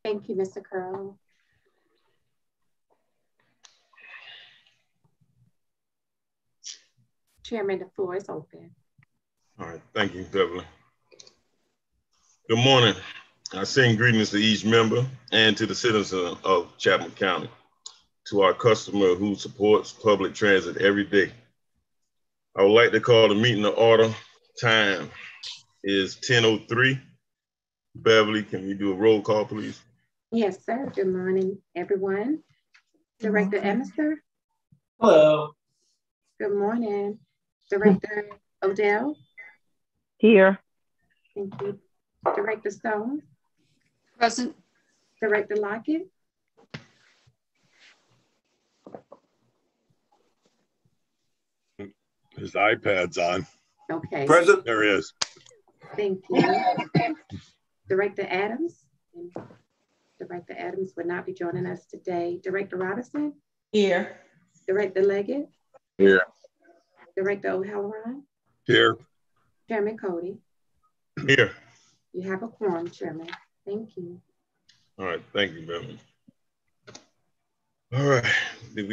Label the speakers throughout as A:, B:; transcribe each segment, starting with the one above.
A: Thank you, Mr. Curl. Chairman, the floor is open.
B: All right, thank you, Beverly. Good morning. I send greetings to each member and to the citizens of Chatham County, to our customer who supports public transit every day. I would like to call the meeting to order. Time is 10:03. Beverly, can we do a roll call, please?
A: Yes, sir. Good morning, everyone. Director Emister.
C: Hello.
A: Good morning. Director Odell.
D: Here.
A: Thank you. Director Stone.
E: Present.
A: Director Lockett.
F: His iPad's on.
A: Okay.
F: Present. There he is.
A: Thank you. Director Adams. Director Adams would not be joining us today. Director Robinson.
C: Here.
A: Director Leggett.
F: Here.
A: Director O'Halloran.
F: Here.
A: Chairman Cody.
B: Here.
A: You have a quorum, Chairman. Thank you.
B: All right, thank you, Beverly. All right, did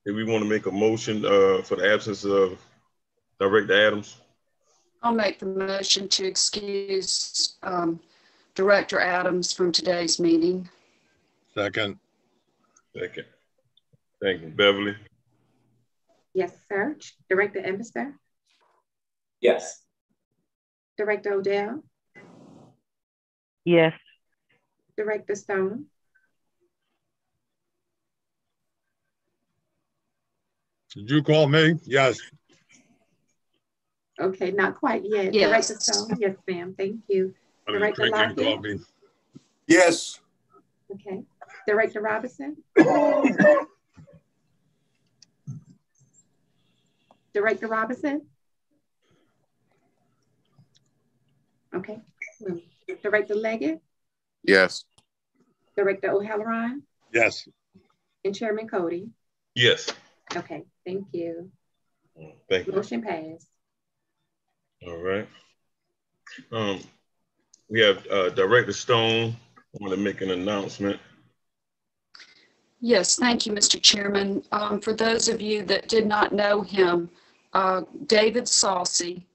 B: we want to make a motion for the absence of Director Adams?
E: I'll make the motion to excuse Director Adams from today's meeting.
F: Second.
B: Second. Thank you, Beverly.
A: Yes, sir. Director Emister.
C: Yes.
A: Director Odell.
D: Yes.
A: Director Stone.
F: Did you call me? Yes.
A: Okay, not quite yet.
E: Yes.
A: Director Stone. Yes, ma'am. Thank you.
F: I mean,
A: Director
F: Craig didn't
A: Lockett.
F: call me. Yes.
A: Okay. Director Robinson. Director Robinson. Okay. Director Leggett.
F: Yes.
A: Director O'Halloran.
F: Yes.
A: And Chairman Cody.
B: Yes.
A: Okay, thank you.
B: Thank you.
A: Motion passed.
B: All right. We have Director Stone. I want to make an announcement.
E: Yes, thank you, Mr. Chairman. For those of you that did not know him, David Saucy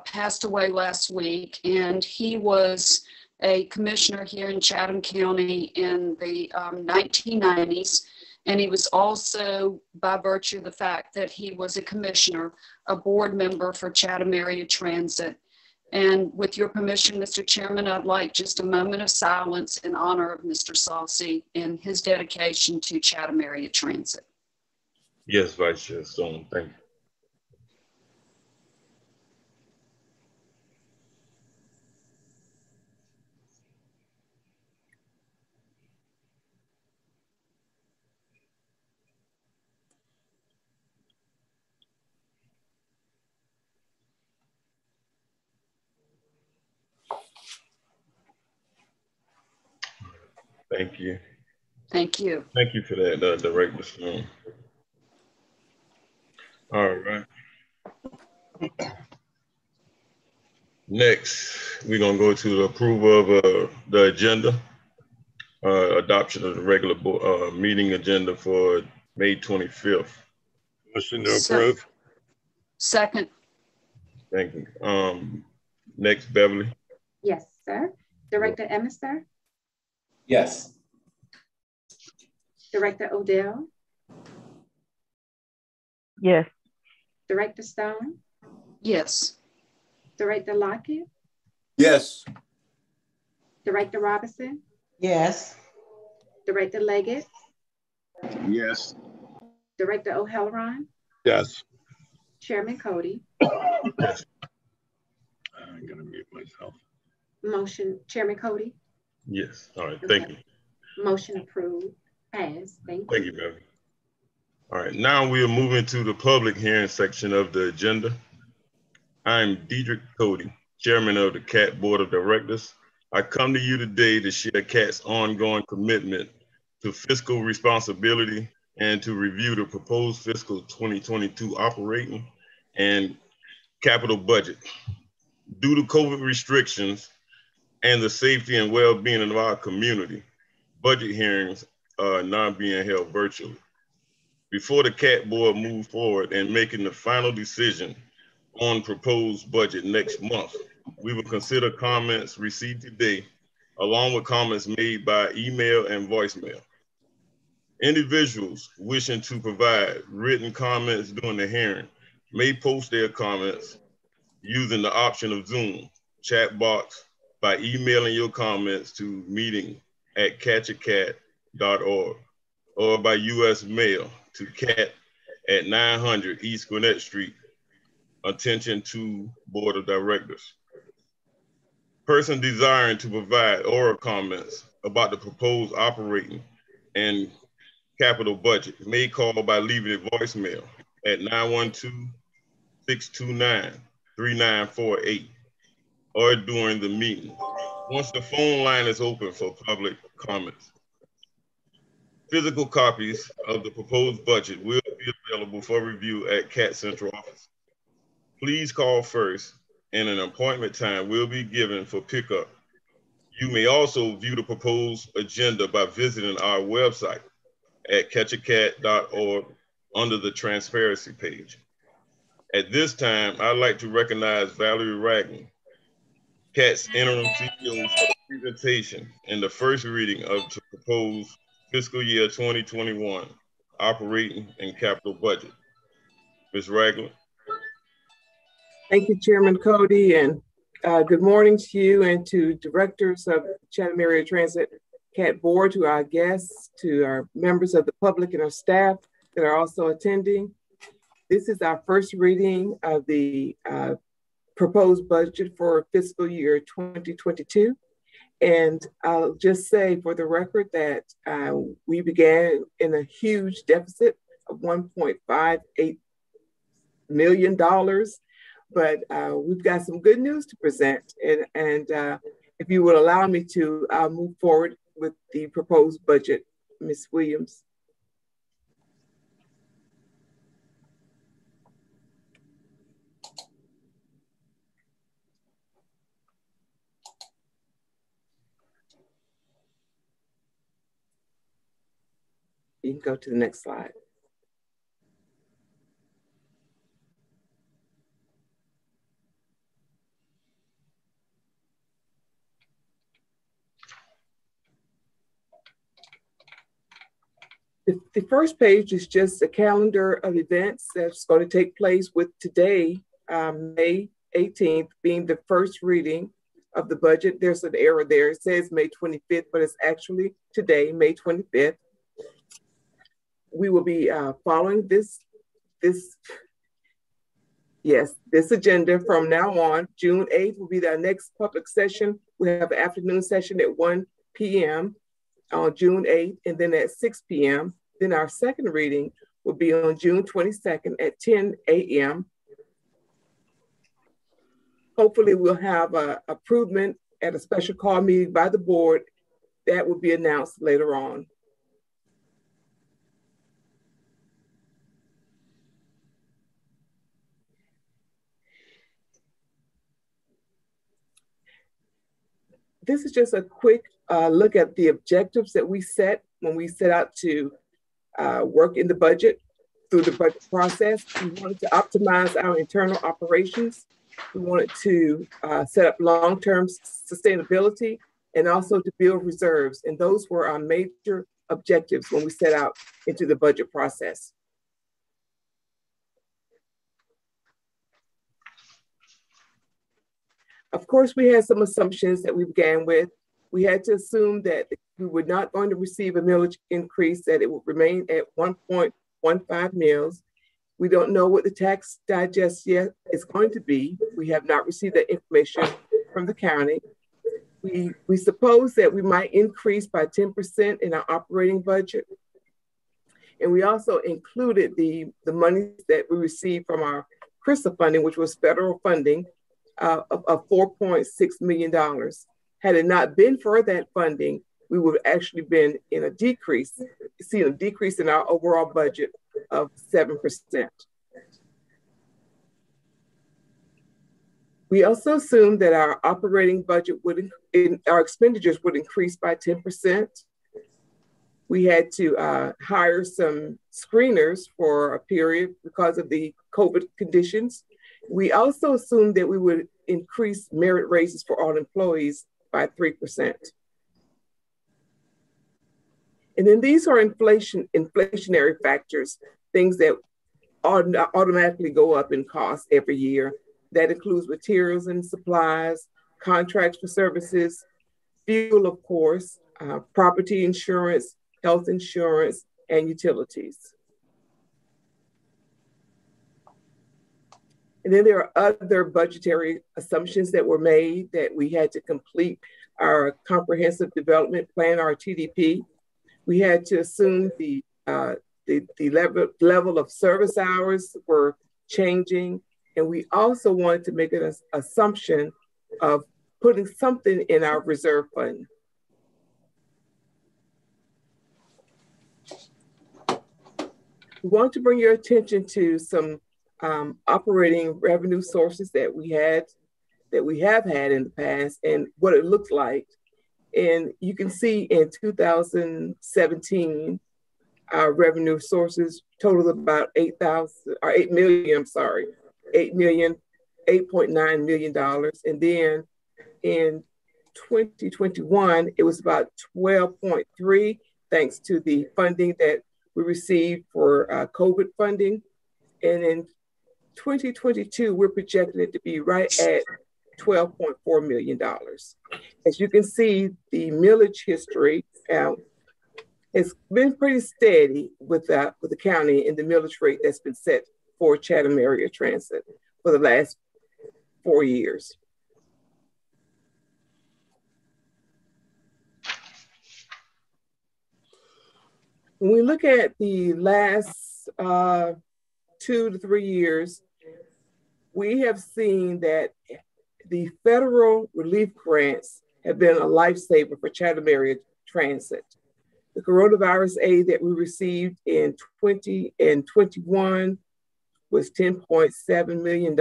E: passed away last week, and he was a commissioner here in Chatham County in the 1990s. And he was also, by virtue of the fact that he was a commissioner, a board member for Chatham Area Transit. And with your permission, Mr. Chairman, I'd like just a moment of silence in honor of Mr. Saucy and his dedication to Chatham Area Transit.
B: Yes, Vice Chair Stone, thank you. Thank you.
E: Thank you.
B: Thank you for that, Director Stone. All right. Next, we're gonna go to the approval of the agenda, adoption of the regular meeting agenda for May 25th.
F: Motion to approve.
E: Second.
B: Thank you. Next, Beverly.
A: Yes, sir. Director Emister.
C: Yes.
A: Director Odell.
D: Yes.
A: Director Stone.
E: Yes.
A: Director Lockett.
F: Yes.
A: Director Robinson.
C: Yes.
A: Director Leggett.
F: Yes.
A: Director O'Halloran.
F: Yes.
A: Chairman Cody.
B: Yes.
F: I'm gonna mute myself.
A: Motion, Chairman Cody.
B: Yes. All right.
A: Okay.
B: Thank you.
A: Motion approved. Passed. Thank you.
B: Thank you, Beverly. All right. Now we are moving to the public hearing section of the agenda. I'm Diedrich Cody, Chairman of the CAT Board of Directors. I come to you today to share CAT's ongoing commitment to fiscal responsibility and to review the proposed fiscal 2022 operating and capital budget. Due to COVID restrictions, and the safety and well-being of our community, budget hearings are not being held virtually. Before the CAT board moves forward and making the final decision on proposed budget next month, we will consider comments received today, along with comments made by email and voicemail. Individuals wishing to provide written comments during the hearing may post their comments using the option of Zoom chat box by emailing your comments to meeting@catchacat.org or by U.S. mail to CAT at 900 East Gwinnett Street. Attention to Board of Directors. Person desiring to provide oral comments about the proposed operating and capital budget may call by leaving a voicemail at 912-629-3948 or during the meeting. Once the phone line is open for public comments. Physical copies of the proposed budget will be available for review at CAT Central Office. Please call first and an appointment time will be given for pickup. You may also view the proposed agenda by visiting our website at catchacat.org under the transparency page. At this time, I'd like to recognize Valerie Ragland, CAT's interim CEO, for the presentation and the first reading of the proposed fiscal year 2021 operating and capital budget. Ms. Ragland.
G: Thank you, Chairman Cody, and good morning to you and to directors of Chatham Area Transit CAT Board, to our guests, to our members of the public and our staff that are also attending. This is our first reading of the proposed budget for fiscal year 2022. And I'll just say for the record that we began in a huge deficit of $1.58 million. But we've got some good news to present. And if you would allow me to, I'll move forward with the proposed budget, Ms. Williams. You can go to the next slide. The first page is just a calendar of events that's going to take place, with today, May 18th, being the first reading of the budget. There's an error there. It says May 25th, but it's actually today, May 25th. We will be following this agenda from now on. June 8th will be our next public session. We have an afternoon session at 1 p.m. on June 8th, and then at 6 p.m. Then our second reading will be on June 22nd at 10 a.m. Hopefully we'll have an approval at a special call meeting by the board that will be announced later on. This is just a quick look at the objectives that we set when we set out to work in the budget. Through the budget process, we wanted to optimize our internal operations. We wanted to set up long-term sustainability and also to build reserves. And those were our major objectives when we set out into the budget process. Of course, we had some assumptions that we began with. We had to assume that we were not going to receive a millage increase, that it would remain at 1.15 mills. We don't know what the tax digest yet is going to be. We have not received that information from the county. We suppose that we might increase by 10% in our operating budget. And we also included the money that we received from our CRISA funding, which was federal funding, of $4.6 million. Had it not been for that funding, we would have actually been in a decrease, seen a decrease in our overall budget of 7%. We also assumed that our operating budget our expenditures would increase by 10%. We had to hire some screeners for a period because of the COVID conditions. We also assumed that we would increase merit raises for all employees by 3%. And then these are inflationary factors, things that automatically go up in cost every year. That includes materials and supplies, contracts for services, fuel, of course, property insurance, health insurance, and utilities. And then there are other budgetary assumptions that were made that we had to complete our comprehensive development plan, our TDP. We had to assume the level of service hours were changing. And we also wanted to make an assumption of putting something in our reserve fund. We want to bring your attention to some operating revenue sources that we have had in the past and what it looks like. And you can see in 2017, our revenue sources totaled about $8.9 million. And then in 2021, it was about 12.3, thanks to the funding that we received for COVID funding. And in 2022, we're projecting it to be right at $12.4 million. As you can see, the millage history has been pretty steady with the county and the millage rate that's been set for Chatham Area Transit for the last 4 years. When we look at the last 2 to 3 years, we have seen that the federal relief grants have been a lifesaver for Chatham Area Transit. The coronavirus aid that we received in 2021 was $10.7 million.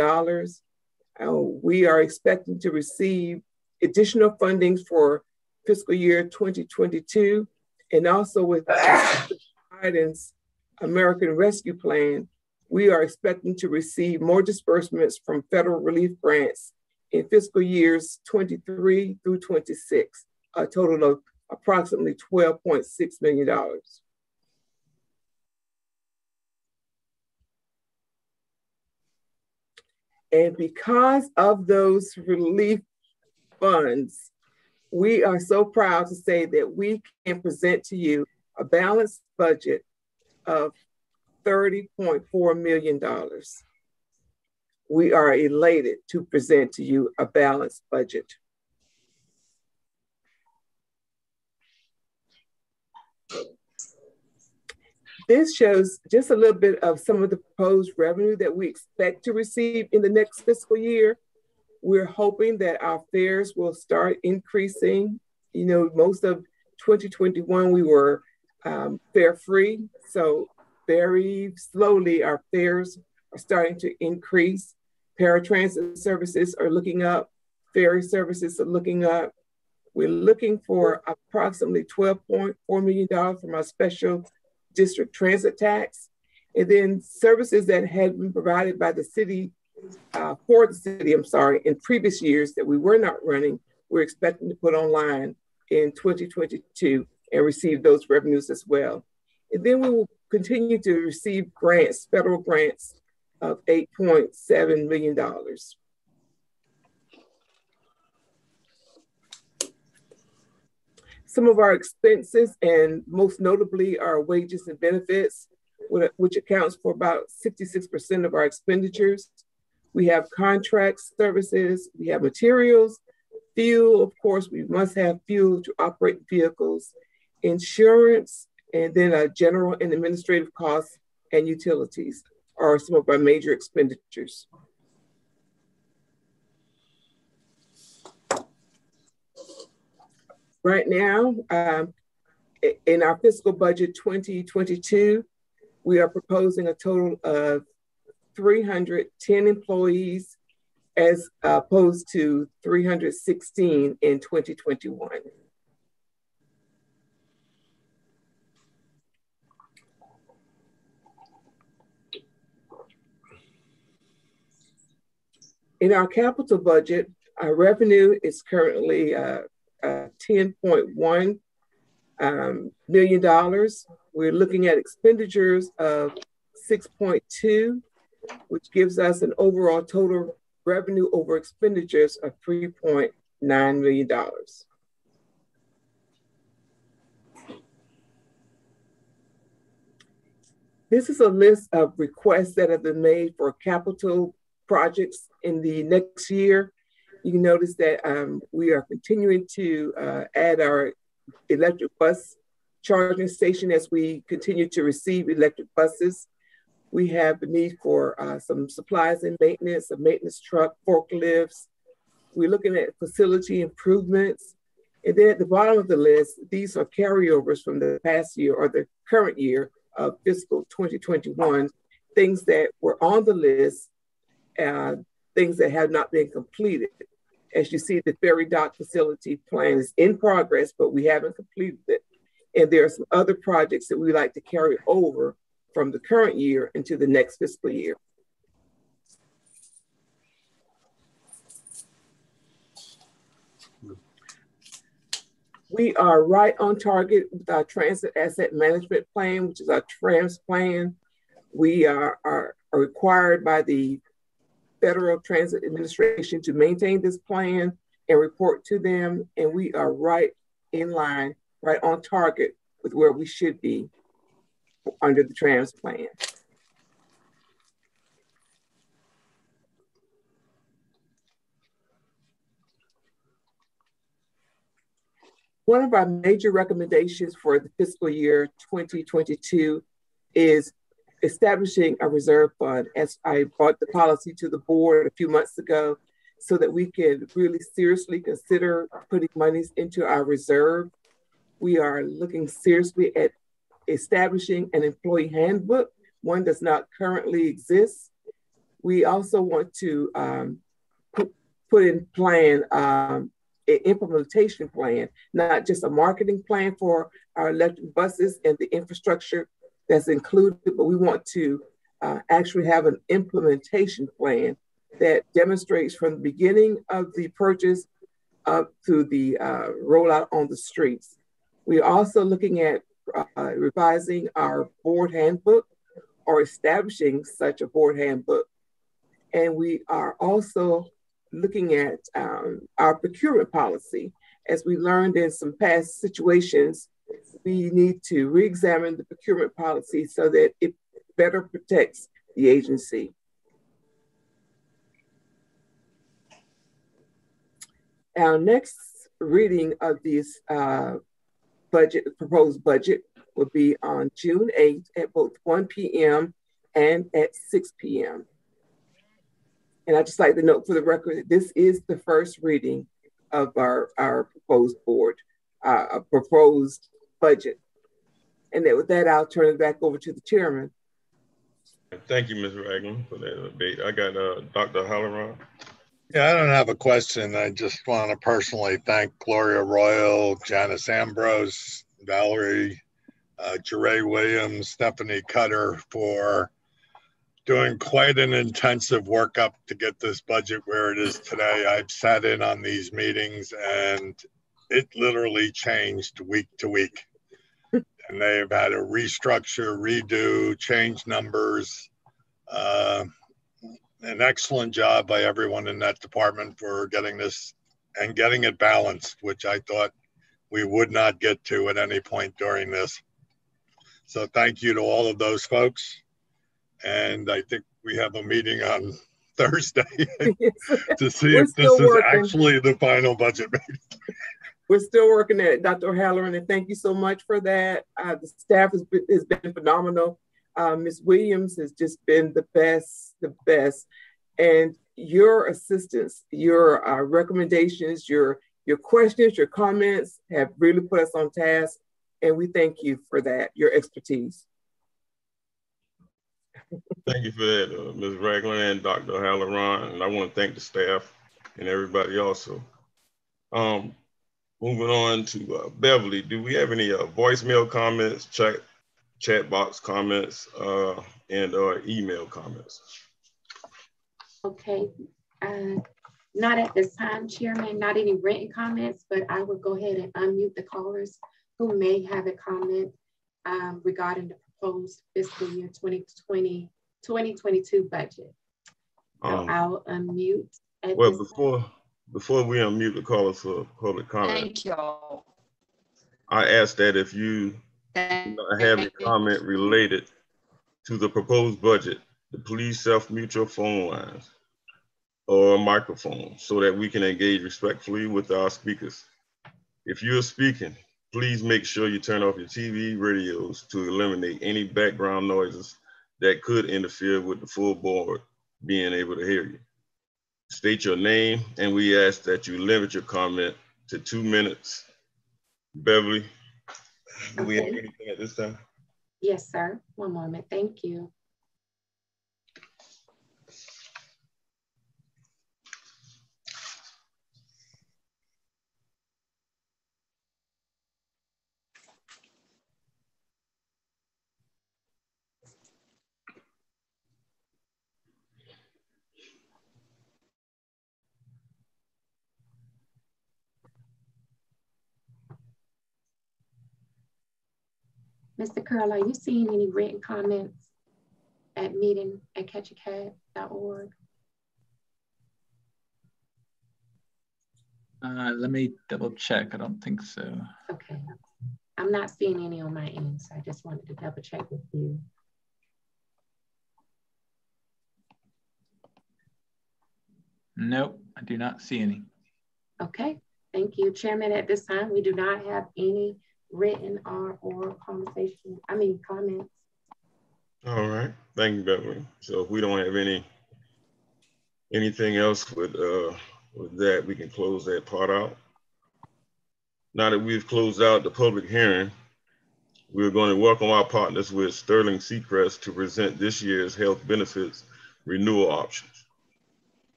G: We are expecting to receive additional fundings for fiscal year 2022, and also with Biden's American Rescue Plan, we are expecting to receive more disbursements from federal relief grants in fiscal years 23 through 26, a total of approximately $12.6 million. And because of those relief funds, we are so proud to say that we can present to you a balanced budget of $30.4 million. We are elated to present to you a balanced budget. This shows just a little bit of some of the proposed revenue that we expect to receive in the next fiscal year. We're hoping that our fares will start increasing. You know, most of 2021, we were fare free. So very slowly, our fares are starting to increase. Paratransit services are looking up. Ferry services are looking up. We're looking for approximately $12.4 million from our special district transit tax. And then services that had been provided by the city, in previous years that we were not running, we're expecting to put online in 2022 and receive those revenues as well. And then we will continue to receive grants, federal grants of $8.7 million. Some of our expenses, and most notably our wages and benefits, which accounts for about 66% of our expenditures. We have contracts, services, we have materials, fuel, of course, we must have fuel to operate vehicles, insurance, and then general and administrative costs and utilities are some of our major expenditures. Right now, in our fiscal budget 2022, we are proposing a total of 310 employees as opposed to 316 in 2021. In our capital budget, our revenue is currently $10.1 million. We're looking at expenditures of 6.2, which gives us an overall total revenue over expenditures of $3.9 million. This is a list of requests that have been made for capital projects in the next year. You can notice that we are continuing to add our electric bus charging station as we continue to receive electric buses. We have the need for some supplies and maintenance, a maintenance truck, forklifts. We're looking at facility improvements. And then at the bottom of the list, these are carryovers from the past year or the current year of fiscal 2021, things that were on the list, things that have not been completed. As you see, the ferry dock facility plan is in progress, but we haven't completed it. And there are some other projects that we like to carry over from the current year into the next fiscal year. We are right on target with our transit asset management plan, which is our TRAMS plan. We are required by the Federal Transit Administration to maintain this plan and report to them. And we are right in line, right on target with where we should be under the TRAMS plan. One of our major recommendations for the fiscal year 2022 is establishing a reserve fund, as I brought the policy to the board a few months ago, so that we can really seriously consider putting monies into our reserve. We are looking seriously at establishing an employee handbook. One does not currently exist. We also want to put in plan an implementation plan, not just a marketing plan for our electric buses and the infrastructure that's included, but we want to actually have an implementation plan that demonstrates from the beginning of the purchase up to the rollout on the streets. We're also looking at revising our board handbook or establishing such a board handbook. And we are also looking at our procurement policy. As we learned in some past situations, we need to re-examine the procurement policy so that it better protects the agency. Our next reading of this proposed budget will be on June 8th at both 1 p.m. and at 6 p.m. And I'd just like to note for the record that this is the first reading of our proposed proposed budget. And that with that, I'll turn it back over to the chairman.
B: Thank you, Ms. Ragland, for that update. I got Dr. Halloran.
F: Yeah, I don't have a question. I just want to personally thank Gloria Royal, Janice Ambrose, Valerie, Jeray Williams, Stephanie Cutter for doing quite an intensive workup to get this budget where it is today. I've sat in on these meetings and it literally changed week to week. And they've had to restructure, redo, change numbers. An excellent job by everyone in that department for getting this and getting it balanced, which I thought we would not get to at any point during this. So thank you to all of those folks. And I think we have a meeting on Thursday to see if this is actually the final budget meeting.
G: We're still working at it, Dr. Halloran, and thank you so much for that. The staff has been phenomenal. Ms. Williams has just been the best. And your assistance, your recommendations, your questions, your comments have really put us on task. And we thank you for that, your expertise.
B: Thank you for that, Ms. Ragland and Dr. Halloran, and I want to thank the staff and everybody also. Moving on to Beverly, do we have any voicemail comments, chat box comments, and email comments?
A: Okay, not at this time, Chairman, not any written comments, but I will go ahead and unmute the callers who may have a comment regarding the proposed fiscal year 2022 budget. So I'll unmute.
B: Well, before we unmute the callers for public comment,
E: Thank y'all.
B: I ask that if you have a comment related to the proposed budget, to please self-mute your phone lines or microphone so that we can engage respectfully with our speakers. If you're speaking, please make sure you turn off your TV, radios to eliminate any background noises that could interfere with the full board being able to hear you. State your name, and we ask that you limit your comment to 2 minutes. Beverly, do we have anything at this time?
A: Yes, sir. One moment. Thank you. Mr. Curl, are you seeing any written comments at meeting@catchacat.org?
H: Let me double check. I don't think so.
A: Okay. I'm not seeing any on my end, so I just wanted to double check with you.
H: Nope, I do not see any.
A: Okay, thank you. Chairman, at this time, we do not have any written or oral comments.
B: All right, thank you, Beverly. So if we don't have anything else with that, we can close that part out. Now that we've closed out the public hearing, we're going to welcome our partners with Sterling Seacrest to present this year's health benefits renewal options.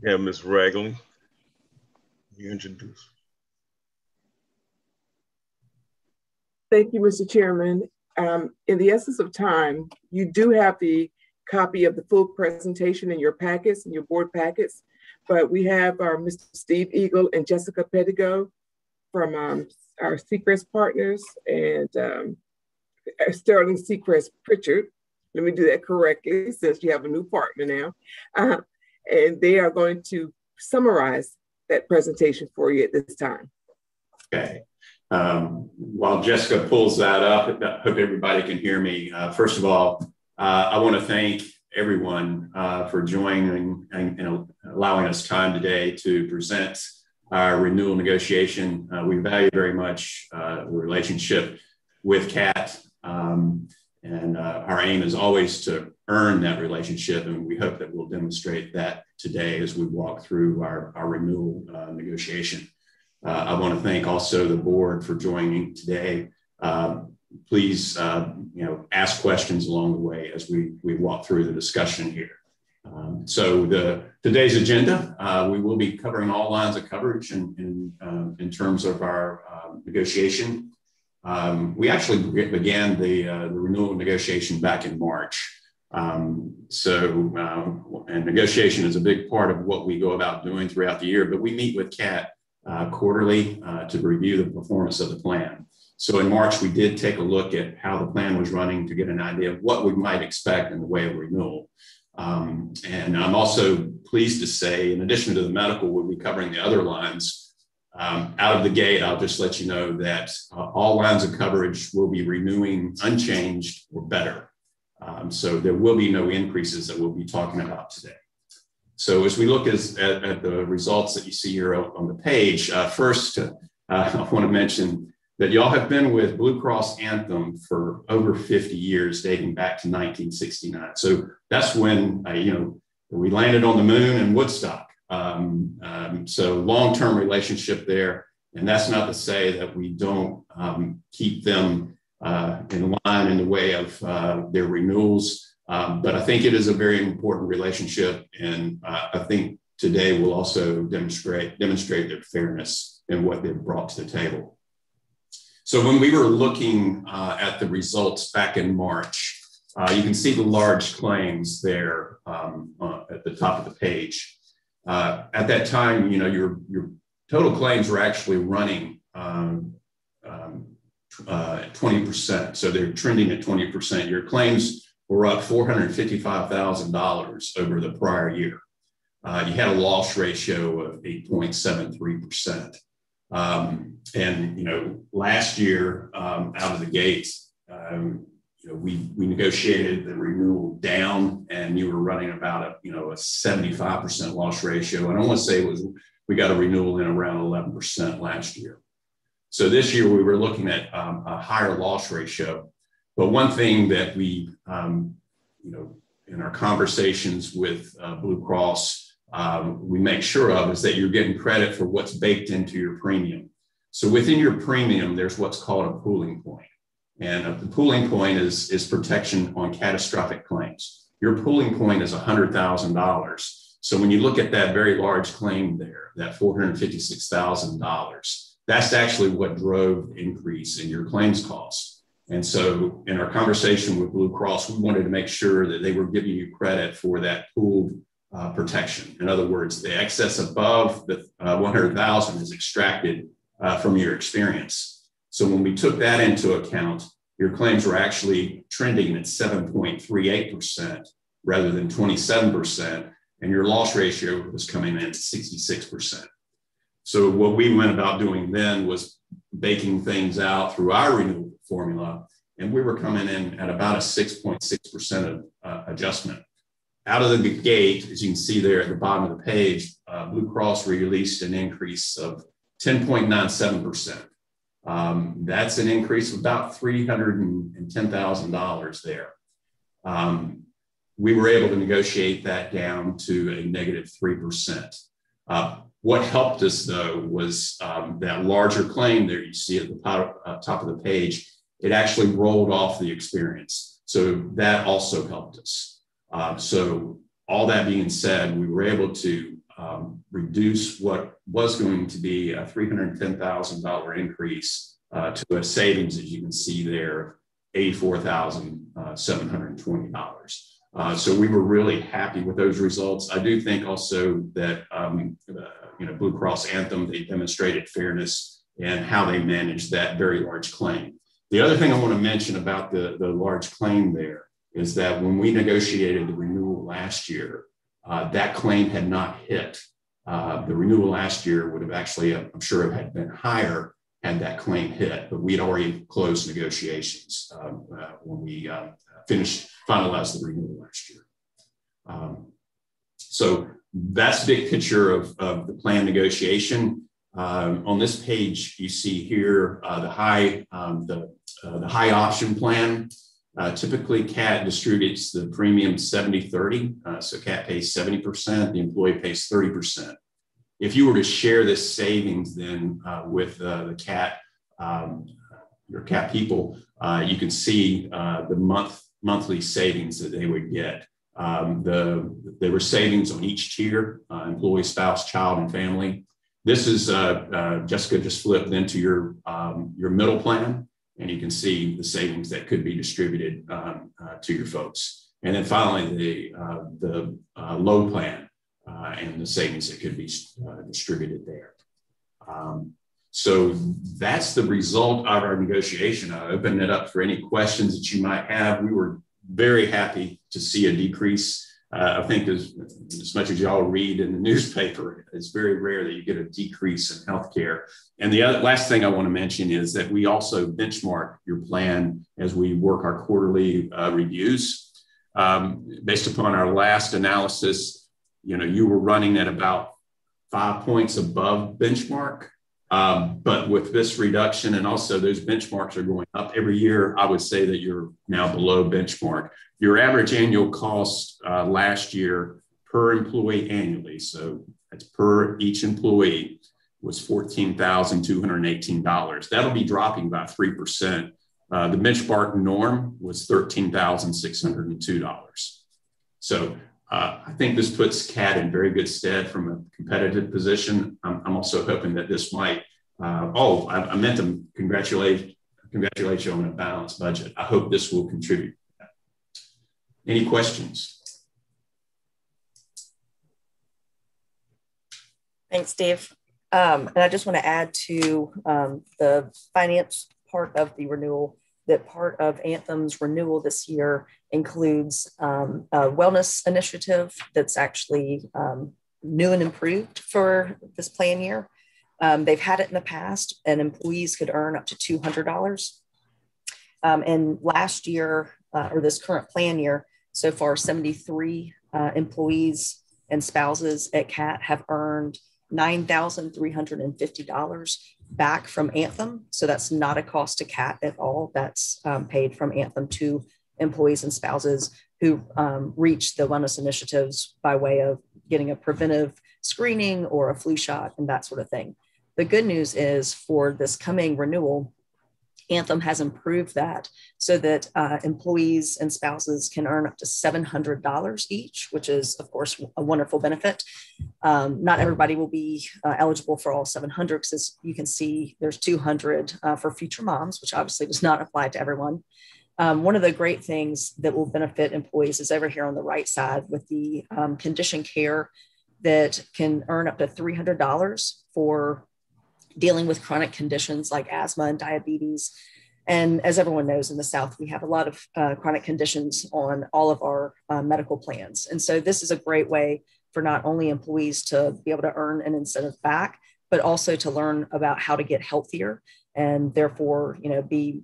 B: We have Ms. Ragland. You introduce.
G: Thank you, Mr. Chairman. In the essence of time, you do have the copy of the full presentation in your packets, in your board packets, but we have our Mr. Steve Eagle and Jessica Pedigo from our Seacrest partners and Sterling Seacrest Pritchard. Let me do that correctly since you have a new partner now. And they are going to summarize that presentation for you at this time.
I: Okay. While Jessica pulls that up, I hope everybody can hear me. First of all, I want to thank everyone for joining and allowing us time today to present our renewal negotiation. We value very much the relationship with CAT, and our aim is always to earn that relationship, and we hope that we'll demonstrate that today as we walk through our renewal negotiation. I want to thank also the board for joining today. Please, ask questions along the way as we walk through the discussion here. So today's agenda, we will be covering all lines of coverage in terms of our negotiation. We actually began the renewal negotiation back in March. And negotiation is a big part of what we go about doing throughout the year, but we meet with CAT quarterly to review the performance of the plan. So in March, we did take a look at how the plan was running to get an idea of what we might expect in the way of renewal. And I'm also pleased to say, in addition to the medical, we'll be covering the other lines. Out of the gate, I'll just let you know that all lines of coverage will be renewing unchanged or better. So there will be no increases that we'll be talking about today. So as we look at the results that you see here on the page, first, I want to mention that y'all have been with Blue Cross Anthem for over 50 years, dating back to 1969. So that's when, we landed on the moon in Woodstock. So long-term relationship there. And that's not to say that we don't keep them in line in the way of their renewals. But I think it is a very important relationship, and I think today will also demonstrate their fairness and what they've brought to the table. So when we were looking at the results back in March, you can see the large claims there at the top of the page. At that time, you know, your total claims were actually running 20%. So they're trending at 20%. Your claims were up $455,000 over the prior year. You had a loss ratio of 8.73%. And, you know, last year out of the gates, you know, we negotiated the renewal down, and you were running about a 75% loss ratio. And I want to say we got a renewal in around 11% last year. So this year we were looking at a higher loss ratio. But one thing that we, you know, in our conversations with Blue Cross, we make sure of is that you're getting credit for what's baked into your premium. So within your premium, there's what's called a pooling point. And the pooling point is protection on catastrophic claims. Your pooling point is $100,000. So when you look at that very large claim there, that $456,000, that's actually what drove the increase in your claims costs. And so in our conversation with Blue Cross, we wanted to make sure that they were giving you credit for that pooled protection. In other words, the excess above the 100,000 is extracted from your experience. So when we took that into account, your claims were actually trending at 7.38% rather than 27%, and your loss ratio was coming in at 66%. So what we went about doing then was baking things out through our renewal formula, and we were coming in at about a 6.6% adjustment. Out of the gate, as you can see there at the bottom of the page, Blue Cross released an increase of 10.97%. That's an increase of about $310,000 there. We were able to negotiate that down to a negative 3%. What helped us, though, was that larger claim there you see at the top of the page. It actually rolled off the experience. So that also helped us. So all that being said, we were able to reduce what was going to be a $310,000 increase to a savings, as you can see there, $84,720. So we were really happy with those results. I do think also that Blue Cross Anthem, they demonstrated fairness in how they managed that very large claim. The other thing I want to mention about the large claim there is that when we negotiated the renewal last year, that claim had not hit. The renewal last year would have actually, I'm sure, had been higher had that claim hit, but we'd already closed negotiations when we finalized the renewal last year. So that's the big picture of the plan negotiation. On this page, you see here the high option plan. Typically, CAT distributes the premium 70-30. So CAT pays 70%, the employee pays 30%. If you were to share this savings then with the CAT, your CAT people, you can see the monthly savings that they would get. There were savings on each tier, employee, spouse, child, and family. This is, Jessica just flipped into your middle plan, and you can see the savings that could be distributed to your folks. And then finally, the low plan and the savings that could be distributed there. So that's the result of our negotiation. I open it up for any questions that you might have. We were very happy to see a decrease. I think as much as y'all read in the newspaper, it's very rare that you get a decrease in healthcare. And the last thing I want to mention is that we also benchmark your plan as we work our quarterly reviews. Based upon our last analysis, you were running at about 5 points above benchmark. But with this reduction, and also those benchmarks are going up every year, I would say that you're now below benchmark. Your average annual cost last year per employee annually, so that's per each employee, was $14,218. That'll be dropping by 3% The benchmark norm was $13,602. So I think this puts CAT in very good stead from a competitive position. I'm also hoping that this might, I meant to congratulate you on a balanced budget. I hope this will contribute to that. Any questions?
J: Thanks, Dave. And I just want to add to the finance part of the renewal, that part of Anthem's renewal this year includes a wellness initiative that's actually new and improved for this plan year. They've had it in the past, and employees could earn up to $200. And last year, or this current plan year, so far 73 employees and spouses at CAT have earned $9,350 back from Anthem. So that's not a cost to CAT at all. That's paid from Anthem to employees and spouses who reach the wellness initiatives by way of getting a preventive screening or a flu shot and that sort of thing. The good news is for this coming renewal, Anthem has improved that so that employees and spouses can earn up to $700 each, which is, of course, a wonderful benefit. Not everybody will be eligible for all 700 because, as you can see, there's 200 for future moms, which obviously does not apply to everyone. One of the great things that will benefit employees is over here on the right side with the condition care that can earn up to $300 for dealing with chronic conditions like asthma and diabetes. And as everyone knows, in the South, we have a lot of chronic conditions on all of our medical plans. And so this is a great way for not only employees to be able to earn an incentive back, but also to learn about how to get healthier and therefore, be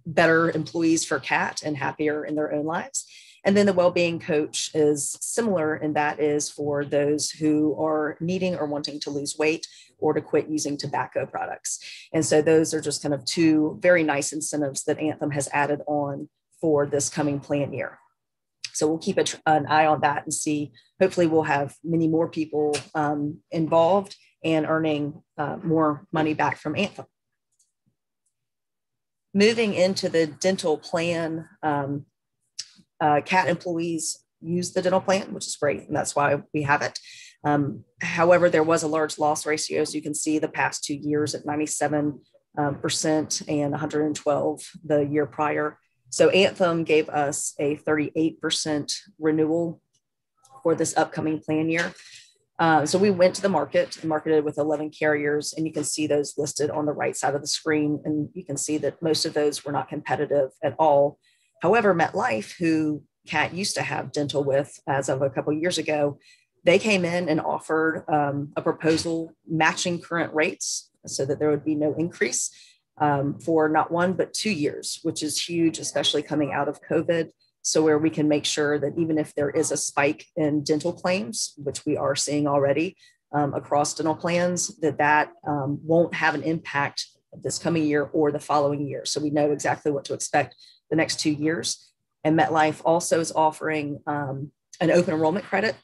J: better employees for CAT and happier in their own lives. And then the well-being coach is similar, and that is for those who are needing or wanting to lose weight or to quit using tobacco products. And so those are just kind of two very nice incentives that Anthem has added on for this coming plan year. So we'll keep an eye on that and see, hopefully we'll have many more people involved and earning more money back from Anthem. Moving into the dental plan, CAT employees use the dental plan, which is great, and that's why we have it. However, there was a large loss ratio, as you can see, the past 2 years at 97% and 112 the year prior. So Anthem gave us a 38% renewal for this upcoming plan year. So we went to the market and marketed with 11 carriers, and you can see those listed on the right side of the screen. And you can see that most of those were not competitive at all. However, MetLife, who CAT used to have dental with as of a couple of years ago, they came in and offered a proposal matching current rates so that there would be no increase for not 1, but 2 years, which is huge, especially coming out of COVID. So where we can make sure that even if there is a spike in dental claims, which we are seeing already across dental plans, that won't have an impact this coming year or the following year. So we know exactly what to expect the next 2 years. And MetLife also is offering an open enrollment credit.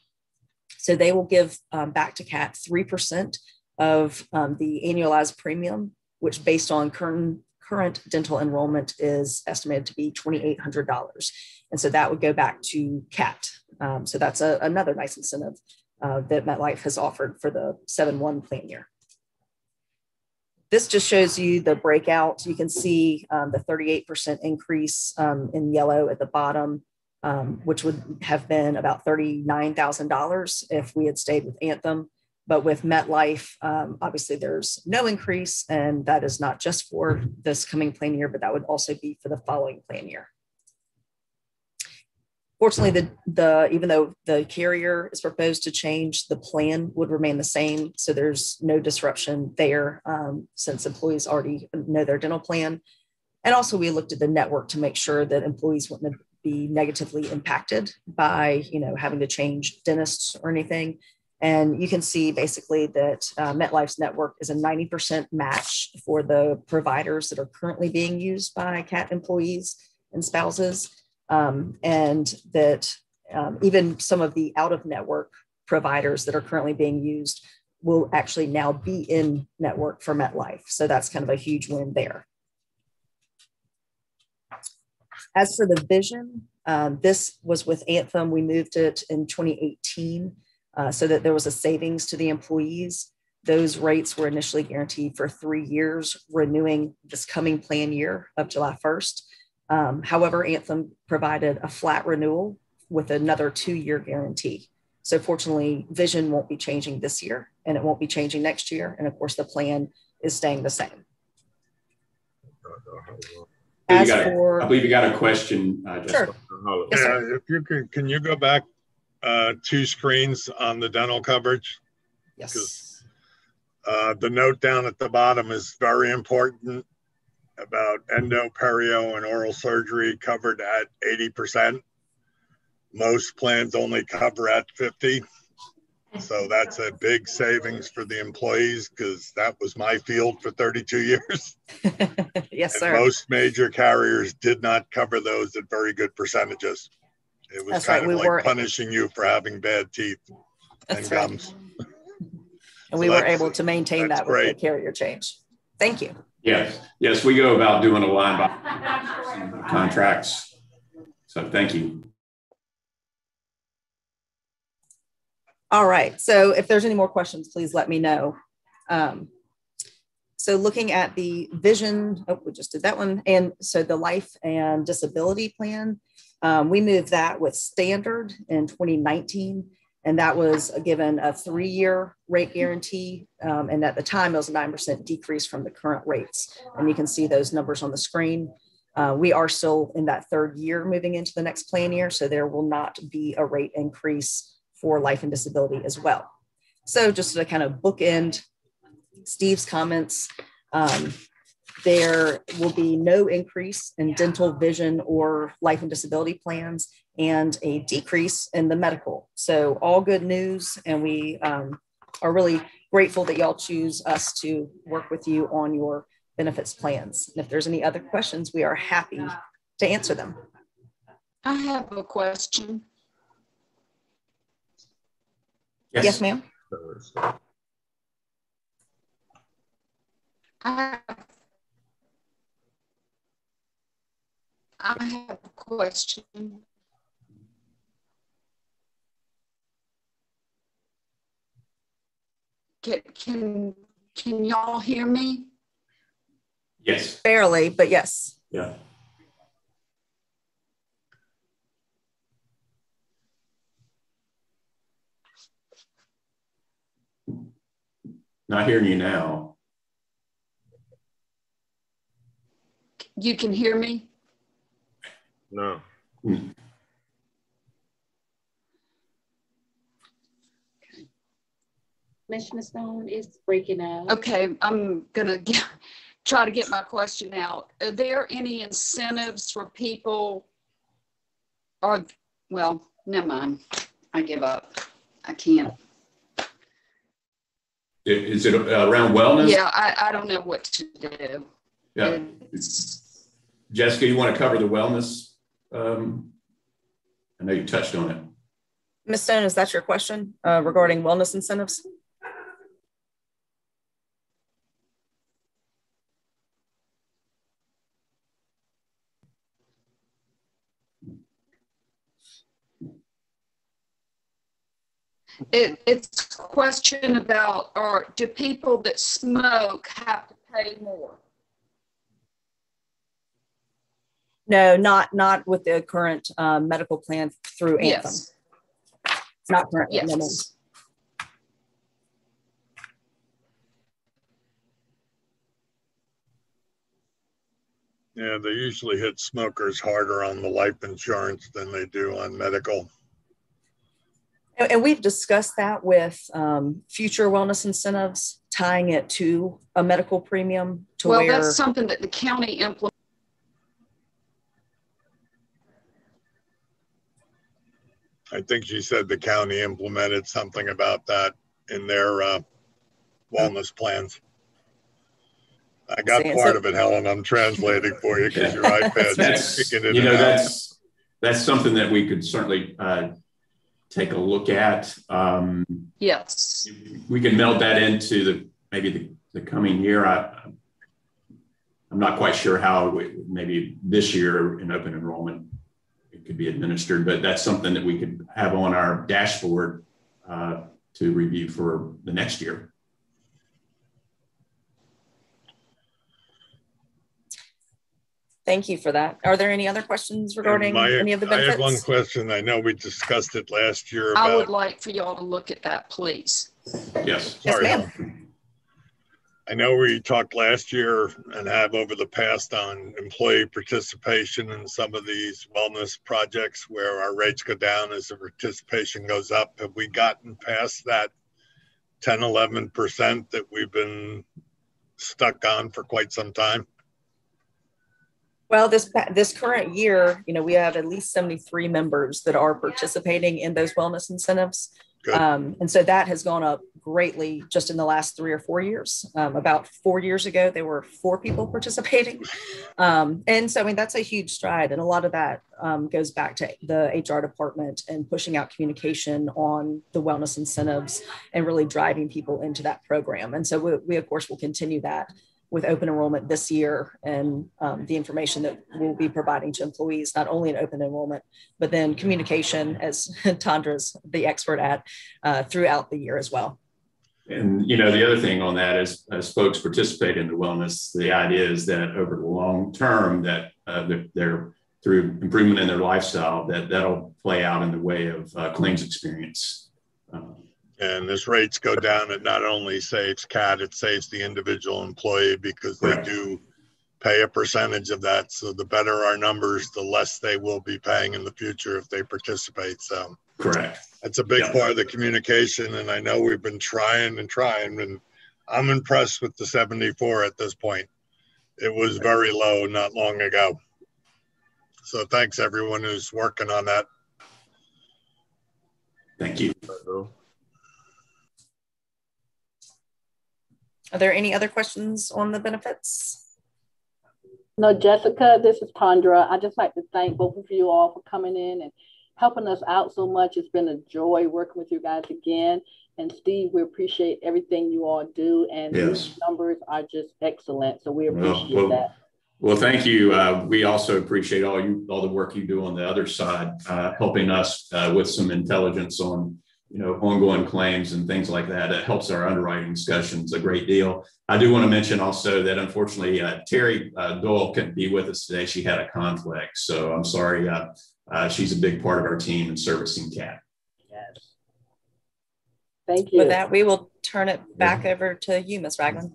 J: So they will give back to CAT 3% of the annualized premium, which based on current dental enrollment is estimated to be $2,800. And so that would go back to CAT. So that's another nice incentive that MetLife has offered for the 7-1 plan year. This just shows you the breakout. You can see the 38% increase in yellow at the bottom, which would have been about $39,000 if we had stayed with Anthem. But with MetLife, obviously there's no increase, and that is not just for this coming plan year, but that would also be for the following plan year. Fortunately, even though the carrier is proposed to change, the plan would remain the same. So there's no disruption there since employees already know their dental plan. And also we looked at the network to make sure that employees wouldn't be negatively impacted by, having to change dentists or anything. And you can see basically that MetLife's network is a 90% match for the providers that are currently being used by CAT employees and spouses. And that even some of the out-of-network providers that are currently being used will actually now be in network for MetLife. So that's kind of a huge win there. As for the vision, this was with Anthem. We moved it in 2018 so that there was a savings to the employees. Those rates were initially guaranteed for 3 years, renewing this coming plan year of July 1st. However, Anthem provided a flat renewal with another 2-year guarantee. So fortunately, vision won't be changing this year, and it won't be changing next year. And of course, the plan is staying the same.
I: I believe you got a question.
J: Sure.
F: Yes, if you can you go back 2 screens on the dental coverage?
J: Yes.
F: The note down at the bottom is very important about endo, perio, and oral surgery covered at 80%. Most plans only cover at 50. So that's a big savings for the employees because that was my field for 32 years.
J: Yes,
F: and
J: sir.
F: Most major carriers did not cover those at very good percentages. It was kind of like punishing you for having bad teeth and gums.
J: And we were able to maintain that with the carrier change. Thank you.
I: Yes, we go about doing a line by contracts. So thank you.
J: All right, so if there's any more questions, please let me know. So looking at the vision, we just did that one. And so the life and disability plan, we moved that with standard in 2019. And that was given a 3-year rate guarantee. And at the time, it was a 9% decrease from the current rates. And you can see those numbers on the screen. We are still in that 3rd year moving into the next plan year. So there will not be a rate increase for life and disability as well. So just to kind of bookend Steve's comments, there will be no increase in dental, vision, or life and disability plans, and a decrease in the medical. So all good news, and we are really grateful that y'all choose us to work with you on your benefits plans. And if there's any other questions, we are happy to answer them.
E: I have a question.
J: Yes, ma'am.
E: I have a question. Can y'all hear me?
I: Yes.
J: Barely, but yes.
I: Yeah. Not hearing you now.
E: You can hear me?
B: No.
A: Commissioner Stone is breaking up.
E: Okay, I'm gonna try to get my question out. Are there any incentives for people, or, well, never mind. I give up. I can't.
I: Is it around wellness?
E: Yeah, I don't know what to do.
I: Yeah. Jessica, you want to cover the wellness? I know you touched on it.
J: Ms. Stone, is that your question regarding wellness incentives?
E: It's a question about, or do people that smoke have to pay more?
J: No, not with the current medical plan through Anthem.
E: Yes.
J: It's not current.
E: Yes.
F: Yeah, they usually hit smokers harder on the life insurance than they do on medical.
J: And we've discussed that with future wellness incentives, tying it to a medical premium to
E: well,
J: where—
E: that's something that the county implements.
F: I think she said the county implemented something about that in their wellness plans. I got part of it, Helen. I'm translating for you because your iPad's kicking it out.
I: That's something that we could certainly take a look at.
E: Yes.
I: We can meld that into maybe the coming year. I'm I'm not quite sure how maybe this year in open enrollment it could be administered, but that's something that we could have on our dashboard to review for the next year.
J: Thank you for that. Are there any other questions regarding any of the benefits?
F: I have one question. I know we discussed it last year about—
E: I would like for y'all to look at that, please.
I: Yes.
J: Yes, ma'am.
F: I know we talked last year and have over the past on employee participation in some of these wellness projects where our rates go down as the participation goes up. Have we gotten past that 10, 11% that we've been stuck on for quite some time?
J: Well, this current year, we have at least 73 members that are participating in those wellness incentives. And so that has gone up greatly just in the last 3 or 4 years. About 4 years ago, there were 4 people participating. And so, that's a huge stride. And a lot of that goes back to the HR department and pushing out communication on the wellness incentives and really driving people into that program. And so we of course, will continue that with open enrollment this year and the information that we'll be providing to employees, not only in open enrollment, but then communication, as Tandra's the expert at, throughout the year as well.
I: And, the other thing on that is as folks participate in the wellness, the idea is that over the long term that they're through improvement in their lifestyle, that'll play out in the way of claims experience.
F: And as rates go down, it not only saves CAT, it saves the individual employee because they do pay a percentage of that. So the better our numbers, the less they will be paying in the future if they participate. So
I: correct.
F: That's a big part of the communication. And I know we've been trying, and I'm impressed with the 74 at this point. It was very low not long ago. So thanks everyone who's working on that.
I: Thank you.
J: Are there any other questions on the benefits?
K: No, Jessica, this is Tandra. I'd just like to thank both of you all for coming in and helping us out so much. It's been a joy working with you guys again. And Steve, we appreciate everything you all do. And these numbers are just excellent. So we appreciate that.
I: Well, thank you. We also appreciate all the work you do on the other side, helping us with some intelligence on ongoing claims and things like that. It helps our underwriting discussions a great deal. I do want to mention also that unfortunately, Terry Doyle couldn't be with us today. She had a conflict. So I'm sorry. She's a big part of our team in servicing CAT.
K: Yes. Thank you.
J: With that, we will turn it back over to you, Ms. Ragland.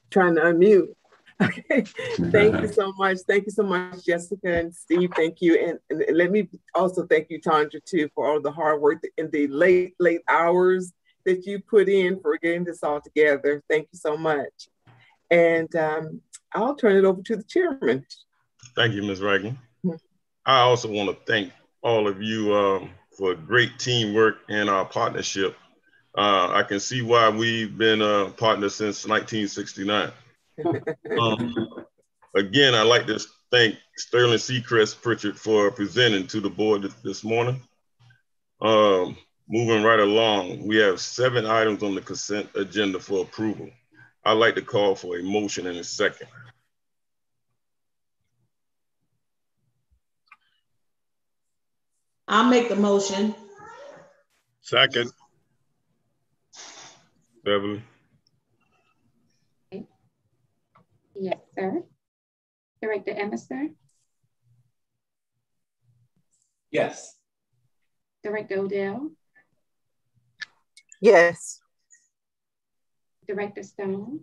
G: Trying to unmute. Okay, thank you so much. Thank you so much, Jessica and Steve. Thank you. And let me also thank you, Tandra, too, for all the hard work in the late hours that you put in for getting this all together. Thank you so much. And I'll turn it over to the chairman.
B: Thank you, Ms. Ragland. I also want to thank all of you for great teamwork and our partnership. I can see why we've been partners since 1969. Again, I'd like to thank Sterling Seacrest Pritchard for presenting to the board this morning. Moving right along, we have 7 items on the consent agenda for approval. I'd like to call for a motion in a second.
C: I'll make the motion.
F: Second.
B: Beverly?
A: Yes, sir. Director Emerson?
C: Yes.
A: Director Odell?
G: Yes.
A: Director Stone?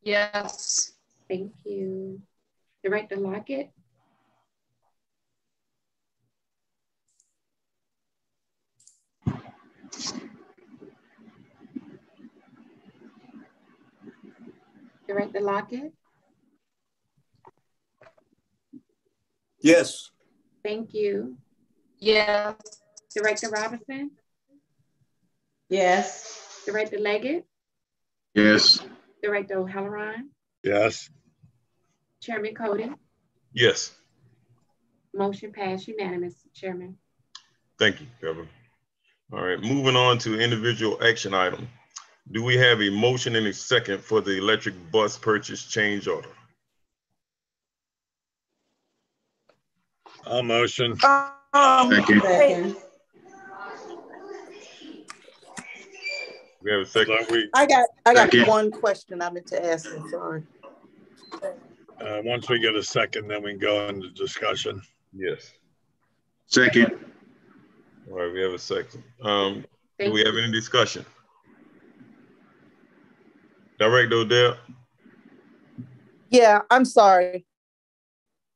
E: Yes.
A: Thank you. Director Lockett? Director Lockett?
L: Yes.
A: Thank you.
E: Yes.
A: Director Robinson?
C: Yes.
A: Director Leggett?
L: Yes.
A: Director O'Halloran?
F: Yes.
A: Chairman Cody?
B: Yes.
A: Motion passed unanimous, Chairman.
B: Thank you, Governor. All right, moving on to individual action item. Do we have a motion and a second for the electric bus purchase change order?
F: I'll motion.
C: Second.
B: We have a second.
L: I got
C: Second.
L: one question I meant to ask. I'm sorry.
F: Once we get a second, then we can go into discussion.
B: Yes.
C: Second.
B: All right, we have a second. Do we have any discussion? Director Odell?
L: Yeah, I'm sorry.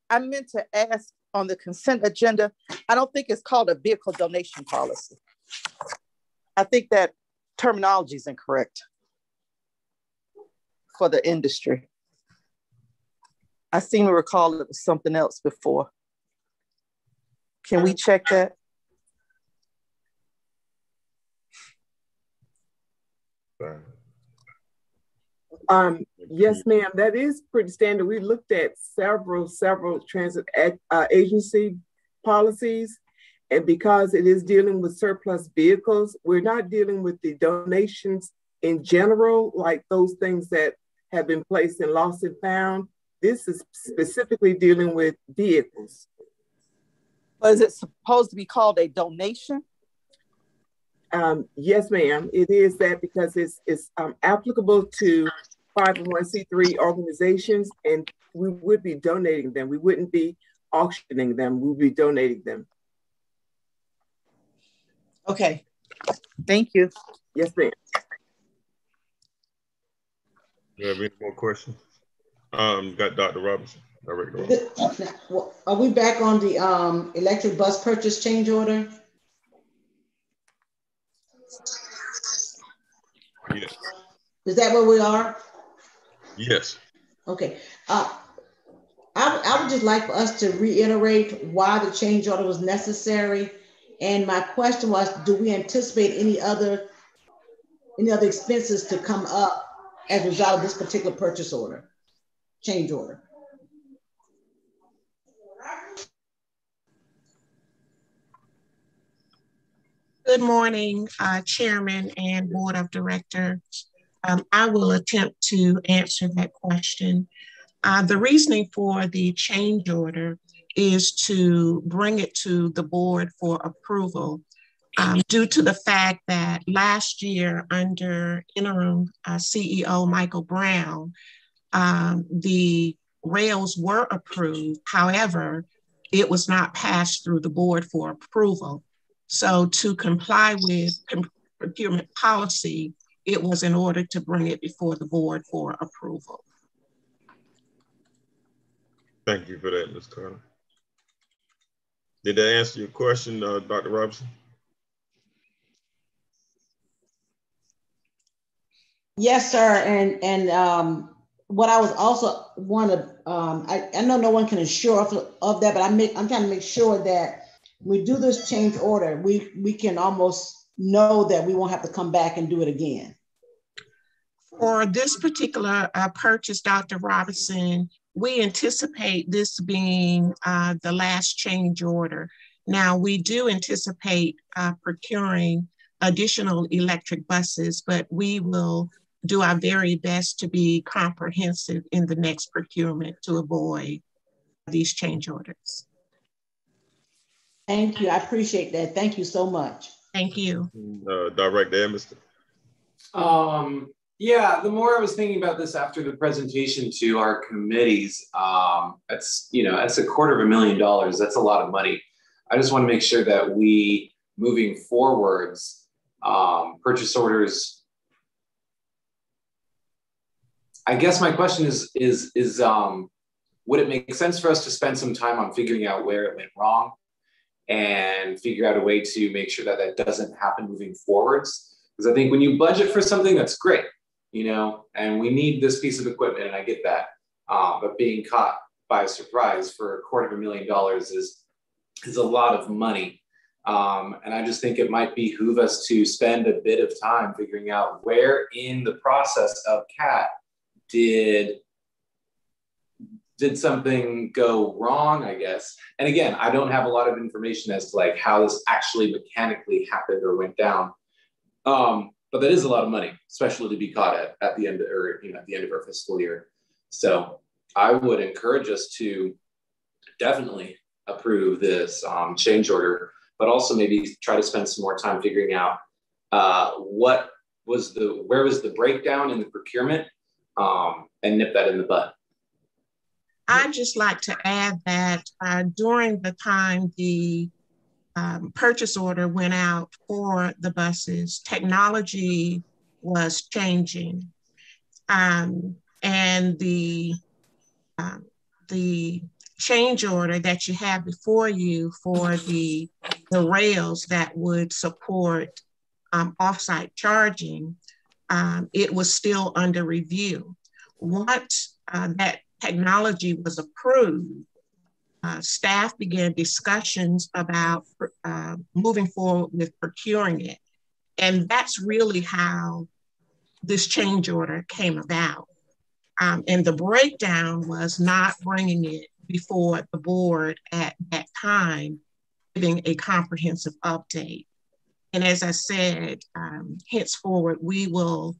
L: I meant to ask on the consent agenda. I don't think it's called a vehicle donation policy. I think that terminology is incorrect for the industry. I seem to recall it was something else before. Can we check that?
G: Yes, ma'am. That is pretty standard. We looked at several transit agency policies, and because it is dealing with surplus vehicles, we're not dealing with the donations in general, like those things that have been placed in lost and found. This is specifically dealing with vehicles.
L: But is it supposed to be called a donation?
G: Yes, ma'am. It is that because it's applicable to 501c3 organizations, and we would be donating them. We wouldn't be auctioning them. We would be donating them.
L: Okay. Thank you.
G: Yes, ma'am.
B: Do you have any more questions? Got Dr. Robinson. Director Robinson.
C: Are we back on the electric bus purchase change order?
B: Yes.
C: Is that where we are?
B: Yes.
C: Okay. I would just like for us to reiterate why the change order was necessary. And my question was, do we anticipate any other expenses to come up as a result of this particular purchase order, change order?
M: Good morning, Chairman and Board of Directors. I will attempt to answer that question. The reasoning for the change order is to bring it to the board for approval due to the fact that last year under interim CEO Michael Brown, the rails were approved. However, it was not passed through the board for approval. So to comply with procurement policy, it was in order to bring it before the board for approval.
B: Thank you for that, Ms. Carter. Did that answer your question, Dr. Robinson?
C: Yes, sir. And what I was also I know no one can assure of that, but I'm trying to make sure that we do this change order, we can almost know that we won't have to come back and do it again.
M: For this particular purchase, Dr. Robinson, we anticipate this being the last change order. Now, we do anticipate procuring additional electric buses, but we will do our very best to be comprehensive in the next procurement to avoid these change orders.
C: Thank you. I appreciate that. Thank you so much.
M: Thank you.
B: Director Emerson.
N: Yeah, the more I was thinking about this after the presentation to our committees, that's $250,000. That's a lot of money. I just want to make sure that we, moving forwards, purchase orders. I guess my question is would it make sense for us to spend some time on figuring out where it went wrong and figure out a way to make sure that that doesn't happen moving forwards? Because I think when you budget for something, that's great, and we need this piece of equipment, and I get that. But being caught by surprise for $250,000 is a lot of money. And I just think it might behoove us to spend a bit of time figuring out where in the process of CAT did did something go wrong, I guess? And again, I don't have a lot of information as to like how this actually mechanically happened or went down. But that is a lot of money, especially to be caught at the end, or at the end of our fiscal year. So I would encourage us to definitely approve this change order, but also maybe try to spend some more time figuring out where was the breakdown in the procurement, and nip that in the bud.
M: I'd just like to add that during the time the purchase order went out for the buses, technology was changing. And the change order that you have before you for the rails that would support offsite charging, it was still under review. Once that technology was approved, staff began discussions about moving forward with procuring it. And that's really how this change order came about. And the breakdown was not bringing it before the board at that time, giving a comprehensive update. And as I said, henceforward, we will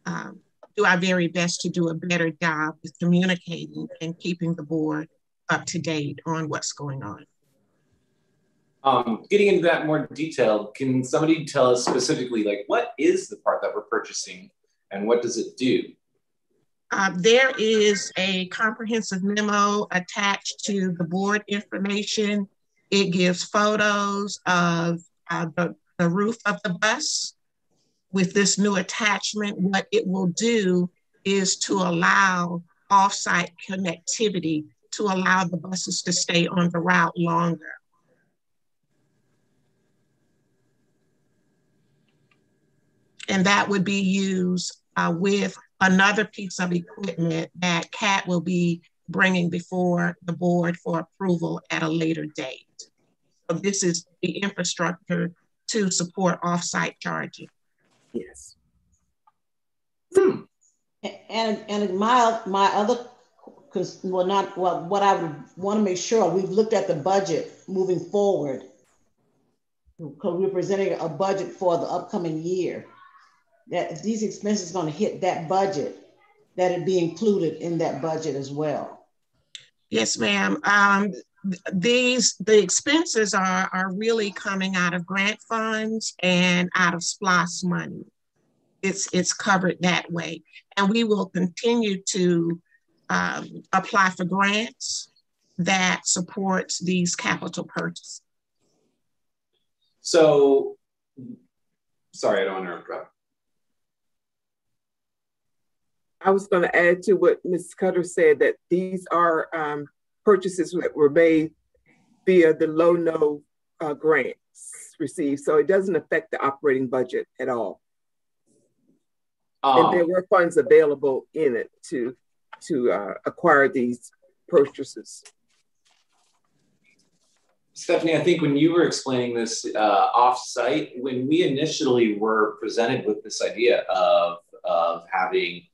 M: do our very best to do a better job with communicating and keeping the board up to date on what's going on.
N: Getting into that more detail, can somebody tell us specifically, like, what is the part that we're purchasing and what does it do?
M: There is a comprehensive memo attached to the board information. It gives photos of the roof of the bus. With this new attachment, what it will do is to allow off-site connectivity, to allow the buses to stay on the route longer. And that would be used with another piece of equipment that CAT will be bringing before the board for approval at a later date. So this is the infrastructure to support off-site charging.
G: Yes.
C: And my other, what I would want to make sure, we've looked at the budget moving forward, because we're presenting a budget for the upcoming year, that if these expenses are going to hit that budget, that it be included in that budget as well.
M: Yes, ma'am. The expenses are really coming out of grant funds and out of SPLOST money. It's covered that way. And we will continue to apply for grants that supports these capital purchases.
N: So, sorry, I don't want to interrupt.
G: I was going to add to what Ms. Cutter said, that these are purchases that were made via the low-no grants received. So it doesn't affect the operating budget at all. And there were funds available in it to acquire these purchases.
N: Stephanie, I think when you were explaining this off-site, when we initially were presented with this idea of having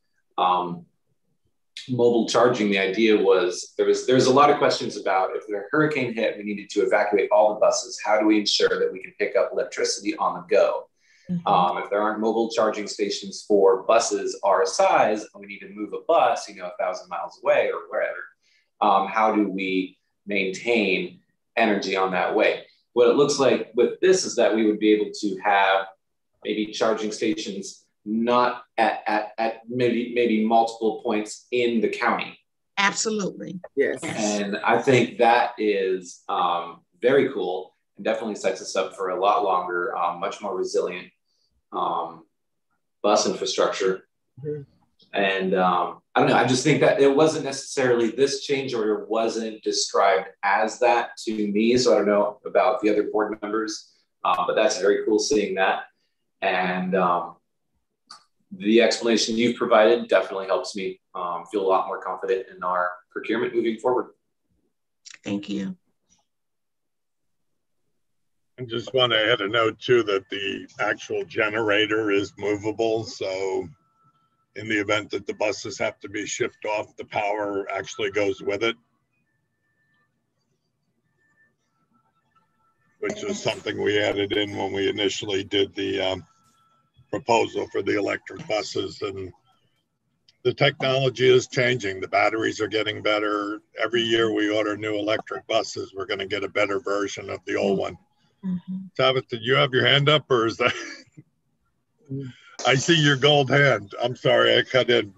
N: mobile charging, the idea was there's a lot of questions about, if the hurricane hit, we needed to evacuate all the buses. How do we ensure that we can pick up electricity on the go? Mm-hmm. If there aren't mobile charging stations for buses our size, and we need to move a bus, 1,000 miles away or wherever, how do we maintain energy on that way? What it looks like with this is that we would be able to have maybe charging stations not at maybe multiple points in the county.
M: Absolutely.
G: Yes.
N: And I think that is very cool, and definitely sets us up for a lot longer, much more resilient bus infrastructure. Mm-hmm. And I don't know, I just think that it wasn't necessarily, this change order wasn't described as that to me. So I don't know about the other board members, but that's very cool seeing that. And the explanation you've provided definitely helps me feel a lot more confident in our procurement moving forward.
M: Thank you.
F: I just want to add a note too, that the actual generator is movable. So in the event that the buses have to be shipped off, the power actually goes with it, which is something we added in when we initially did the proposal for the electric buses. And the technology is changing. The batteries are getting better. Every year we order new electric buses, we're going to get a better version of the old one. Tabitha, did you have your hand up, or is that? I see your gold hand. I'm sorry, I cut in.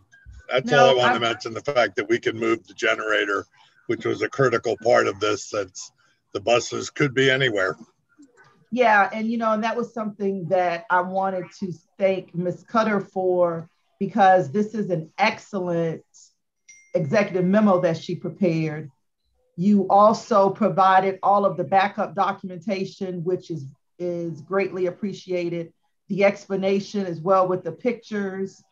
F: That's all I want to mention, the fact that we can move the generator, which was a critical part of this, since the buses could be anywhere.
L: Yeah, and and that was something that I wanted to thank Ms. Cutter for, because this is an excellent executive memo that she prepared. You also provided all of the backup documentation, which is greatly appreciated. The explanation as well with the pictures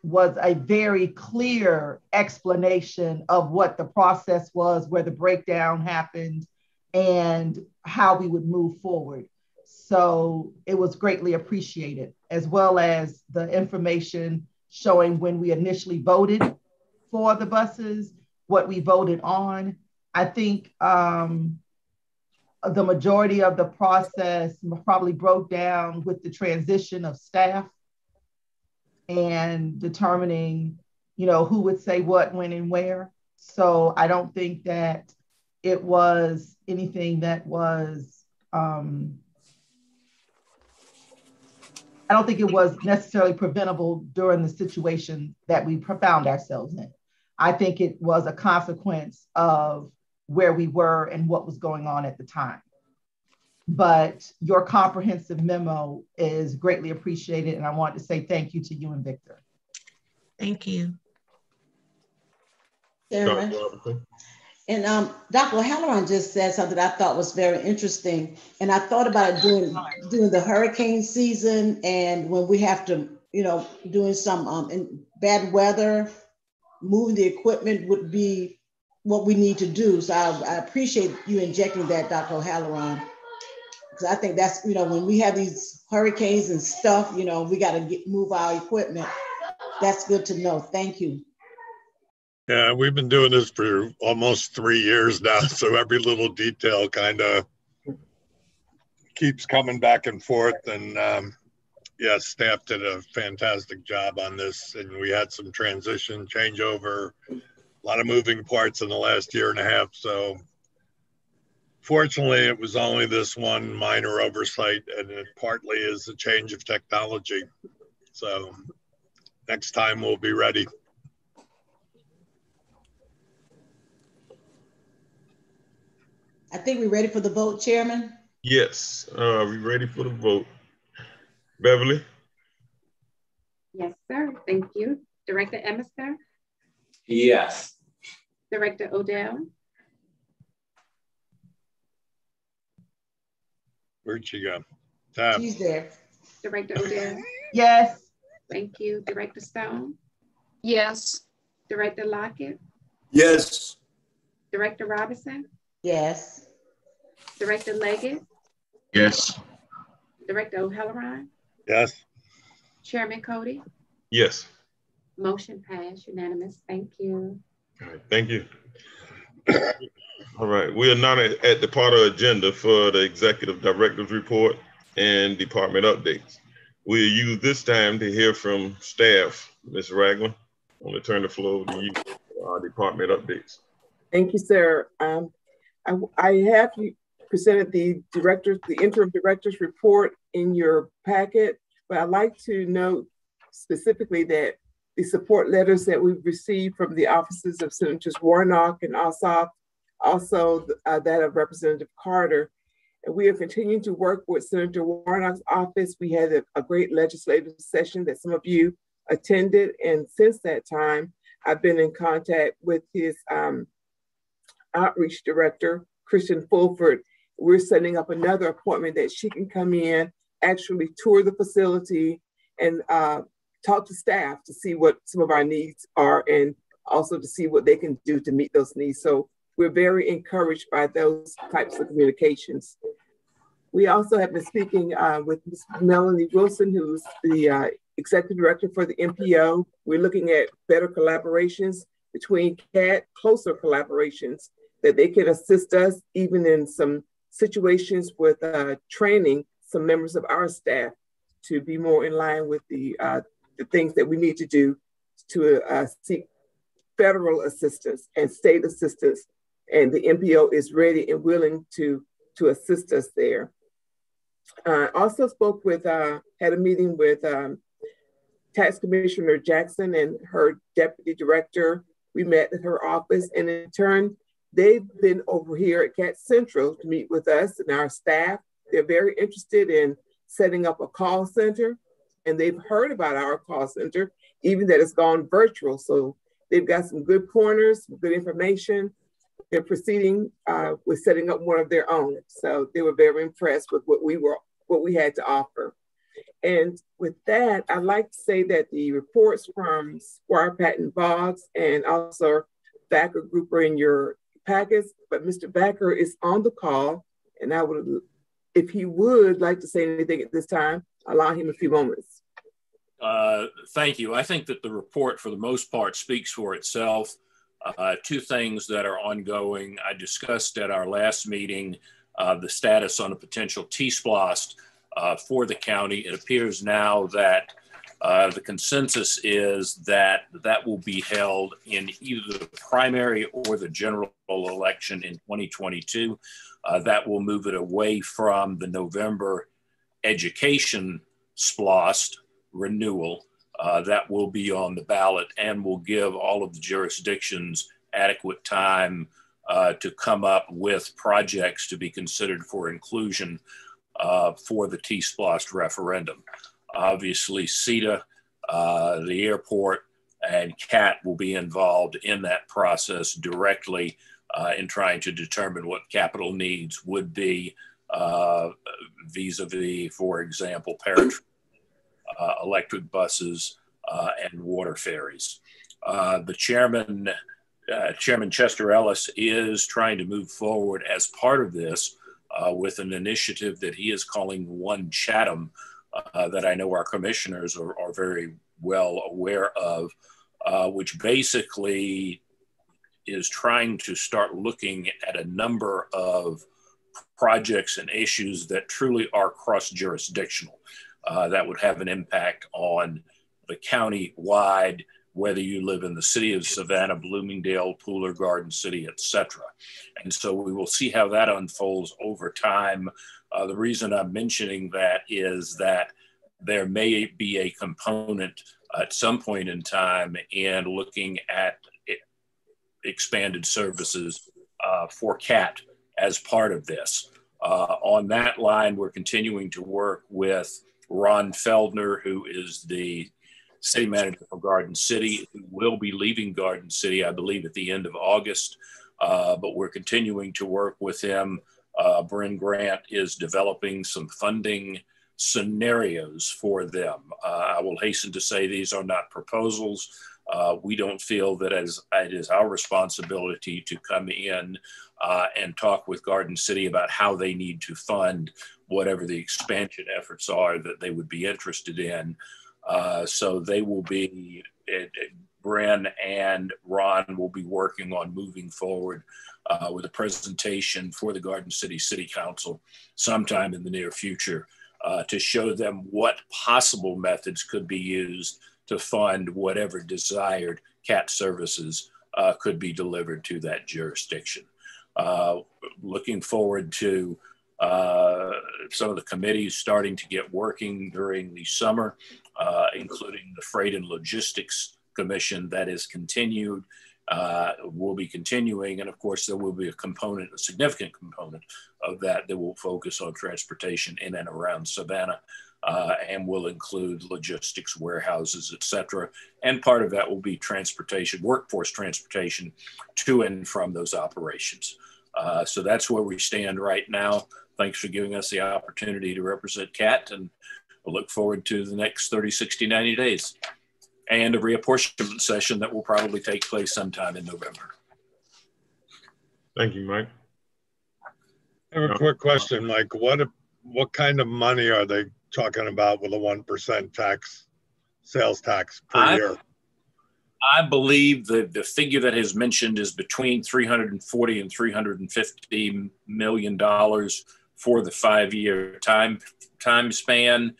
L: was a very clear explanation of what the process was, where the breakdown happened, and how we would move forward. So it was greatly appreciated, as well as the information showing when we initially voted for the buses, what we voted on. I think the majority of the process probably broke down with the transition of staff and determining, who would say what, when, and where. So I don't think that it was anything that was, I don't think it was necessarily preventable during the situation that we found ourselves in. I think it was a consequence of where we were and what was going on at the time. But your comprehensive memo is greatly appreciated, and I want to say thank you to you and Victor.
M: Thank you.
C: Chairman. And Dr. Halloran just said something I thought was very interesting. And I thought about it during the hurricane season, and when we have to, doing some in bad weather, moving the equipment would be what we need to do. So I appreciate you injecting that, Dr. Halloran. Because I think that's, when we have these hurricanes and stuff, we got to move our equipment. That's good to know. Thank you.
F: Yeah, we've been doing this for almost 3 years now, so every little detail kind of keeps coming back and forth. And yeah, staff did a fantastic job on this, and we had some transition, changeover, a lot of moving parts in the last year and a half. So fortunately, it was only this one minor oversight, and it partly is a change of technology. So next time we'll be ready.
C: I think we're ready for the vote, Chairman.
B: Yes, we ready for the vote? Beverly?
A: Yes, sir. Thank you. Director Emerson?
N: Yes.
A: Director Odell?
F: Where'd she go? Tab.
C: She's there.
A: Director Odell?
L: Yes.
A: Thank you. Director Stone?
E: Yes.
A: Director Lockett?
O: Yes.
A: Director Robinson?
C: Yes.
A: Director Leggett?
O: Yes.
A: Director O'Halloran?
F: Yes.
A: Chairman Cody?
B: Yes.
A: Motion passed, unanimous. Thank you.
B: All right, thank you. All right, we are now at the part of the agenda for the executive director's report and department updates. We'll use this time to hear from staff. Ms. Ragland, I want to turn the floor over to you for our department updates.
G: Thank you, sir. I have presented the interim director's report in your packet, but I'd like to note specifically that the support letters that we've received from the offices of Senators Warnock and Ossoff, also that of Representative Carter, and we are continuing to work with Senator Warnock's office. We had a great legislative session that some of you attended, and since that time, I've been in contact with his outreach director, Christian Fulford. We're setting up another appointment that she can come in, actually tour the facility, and talk to staff to see what some of our needs are, and also to see what they can do to meet those needs. So we're very encouraged by those types of communications. We also have been speaking with Ms. Melanie Wilson, who's the executive director for the MPO. We're looking at better collaborations between CAT, closer collaborations that they can assist us even in some situations with training some members of our staff to be more in line with the things that we need to do to seek federal assistance and state assistance. And the MPO is ready and willing to assist us there. Also spoke with, had a meeting with Tax Commissioner Jackson and her deputy director. We met at her office, and in turn, they've been over here at CAT Central to meet with us and our staff. They're very interested in setting up a call center, and they've heard about our call center, even that it's gone virtual. So they've got some good pointers, some good information. They're proceeding with setting up one of their own. So they were very impressed with what we had to offer. And with that, I'd like to say that the reports from Squire Patton Boggs and also Backer Group are in your packets, but Mr. Backer is on the call, and I would, if he would like to say anything at this time, allow him a few moments.
P: Thank you. I think that the report for the most part speaks for itself. Two things that are ongoing. I discussed at our last meeting the status on a potential T-SPLOST for the county. It appears now that the consensus is that that will be held in either the primary or the general election in 2022. That will move it away from the November education SPLOST renewal. That will be on the ballot and will give all of the jurisdictions adequate time to come up with projects to be considered for inclusion for the T-SPLOST referendum. Obviously, CETA, the airport, and CAT will be involved in that process directly in trying to determine what capital needs would be vis-a-vis, for example, paratrooper, electric buses, and water ferries. The chairman, Chairman Chester Ellis, is trying to move forward as part of this with an initiative that he is calling One Chatham, that I know our commissioners are very well aware of, which basically is trying to start looking at a number of projects and issues that truly are cross-jurisdictional, that would have an impact on the county-wide, whether you live in the city of Savannah, Bloomingdale, Pooler, Garden City, et cetera. And so we will see how that unfolds over time. The reason I'm mentioning that is that there may be a component at some point in time in looking at expanded services for CAT as part of this. On that line, we're continuing to work with Ron Feldner, who is the city manager for Garden City, who will be leaving Garden City, I believe, at the end of August. But we're continuing to work with him. Bryn Grant is developing some funding scenarios for them. I will hasten to say these are not proposals. We don't feel that it is our responsibility to come in and talk with Garden City about how they need to fund whatever the expansion efforts are that they would be interested in. So they will be, Bren and Ron will be working on moving forward with a presentation for the Garden City City Council sometime in the near future to show them what possible methods could be used to fund whatever desired CAT services could be delivered to that jurisdiction. Looking forward to some of the committees starting to get working during the summer, including the Freight and Logistics Commission that is continued, will be continuing. And of course, there will be a component, a significant component of that will focus on transportation in and around Savannah and will include logistics, warehouses, et cetera. And part of that will be transportation, workforce transportation to and from those operations. So that's where we stand right now. Thanks for giving us the opportunity to represent CAT, and we'll look forward to the next 30, 60, 90 days and a reapportionment session that will probably take place sometime in November.
B: Thank you, Mike.
F: I have a quick question, Mike. What kind of money are they talking about with a 1% tax sales tax per year?
P: I believe that the figure that is mentioned is between $340 and $350 million for the 5-year time span.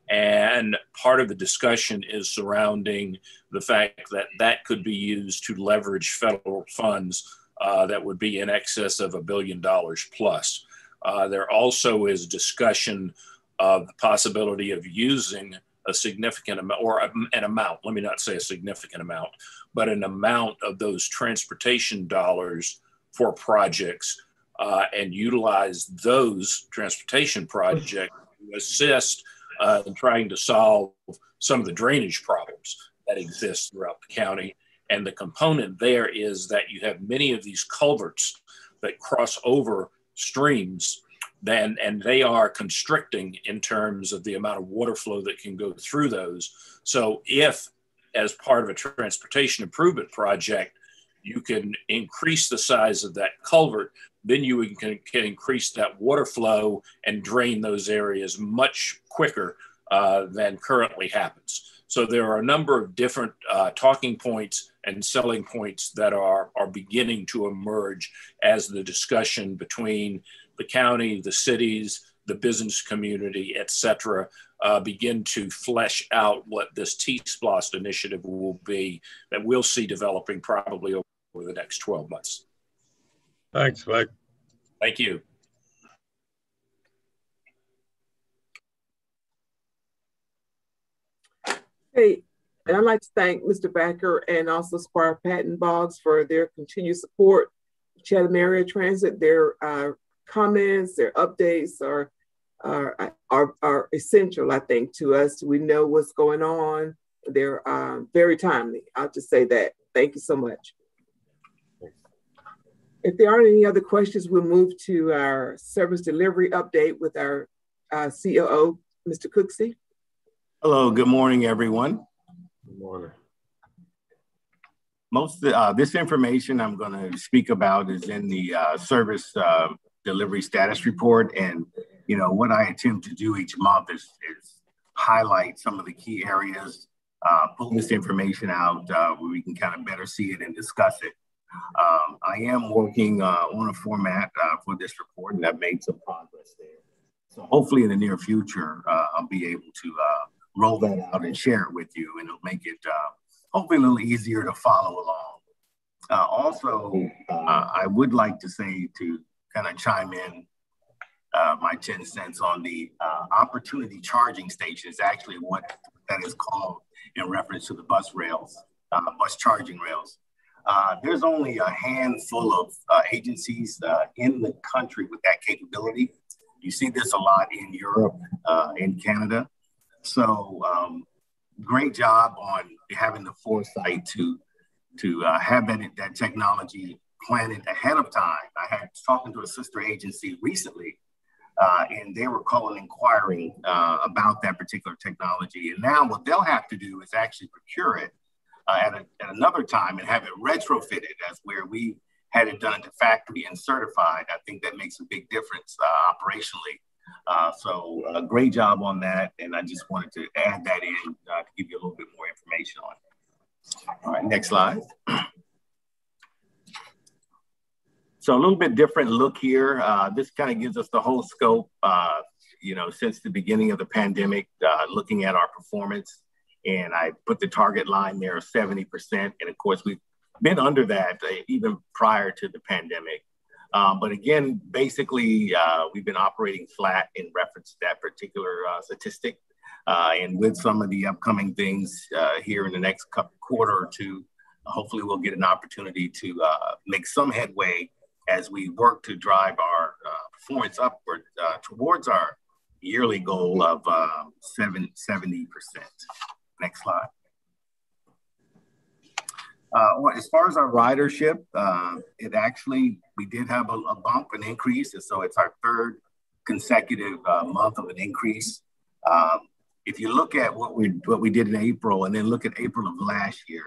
P: And part of the discussion is surrounding the fact that that could be used to leverage federal funds that would be in excess of $1 billion plus. There also is discussion of the possibility of using a significant amount, or an amount, let me not say a significant amount, but an amount of those transportation dollars for projects and utilize those transportation projects to assist in trying to solve some of the drainage problems that exist throughout the county. And the component there is that you have many of these culverts that cross over streams, and they are constricting in terms of the amount of water flow that can go through those. So if, as part of a transportation improvement project, you can increase the size of that culvert, then you can increase that water flow and drain those areas much quicker than currently happens. So there are a number of different talking points and selling points that are beginning to emerge as the discussion between the county, the cities, the business community, et cetera, begin to flesh out what this T-SPLOST initiative will be that we'll see developing probably over the next 12 months.
F: Thanks, Mike.
P: Thank you.
G: Hey, and I'd like to thank Mr. Backer and also Squire Patton Boggs for their continued support of Chatham Area Transit. Their comments, their updates are essential, I think, to us. We know what's going on. They're very timely. I'll just say that. Thank you so much. If there aren't any other questions, we'll move to our service delivery update with our COO, Mr. Cooksey.
Q: Hello, good morning, everyone.
B: Good morning.
Q: Most of this information I'm going to speak about is in the service delivery status report. And, you know, what I attempt to do each month is highlight some of the key areas, pull this information out where we can kind of better see it and discuss it. I am working on a format for this report, and I've made some progress there. So hopefully in the near future, I'll be able to roll that out and share it with you, and it'll make it hopefully a little easier to follow along. Also, I would like to say, to kind of chime in my 10 cents on the opportunity charging stations, actually what that is called in reference to the bus rails, bus charging rails. There's only a handful of agencies in the country with that capability. You see this a lot in Europe, in Canada. So great job on having the foresight to have that technology planned ahead of time. I had talking to a sister agency recently, and they were inquiring about that particular technology. And now what they'll have to do is actually procure it at another time and have it retrofitted, as where we had it done at the factory and certified. I think that makes a big difference operationally. So a great job on that. And I just wanted to add that in to give you a little bit more information on it. All right, next slide. So a little bit different look here. This kind of gives us the whole scope, you know, since the beginning of the pandemic, looking at our performance. And I put the target line there of 70%. And of course, we've been under that even prior to the pandemic. But again, basically, we've been operating flat in reference to that particular statistic. And with some of the upcoming things here in the next quarter or two, hopefully we'll get an opportunity to make some headway as we work to drive our performance upward towards our yearly goal of 70%. Next slide. As far as our ridership, we did have a bump, an increase. And so it's our third consecutive month of an increase. If you look at what we did in April and then look at April of last year,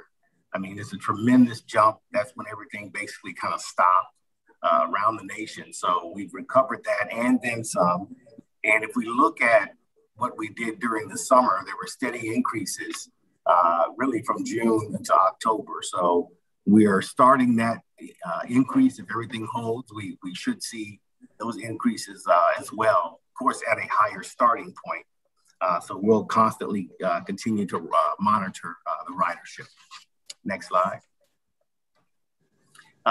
Q: I mean, it's a tremendous jump. That's when everything basically kind of stopped around the nation. So we've recovered that and then some. And if we look at what we did during the summer, there were steady increases. really from June to October. So we are starting that increase. If everything holds, we should see those increases as well, of course, at a higher starting point. So we'll constantly continue to monitor the ridership. Next slide.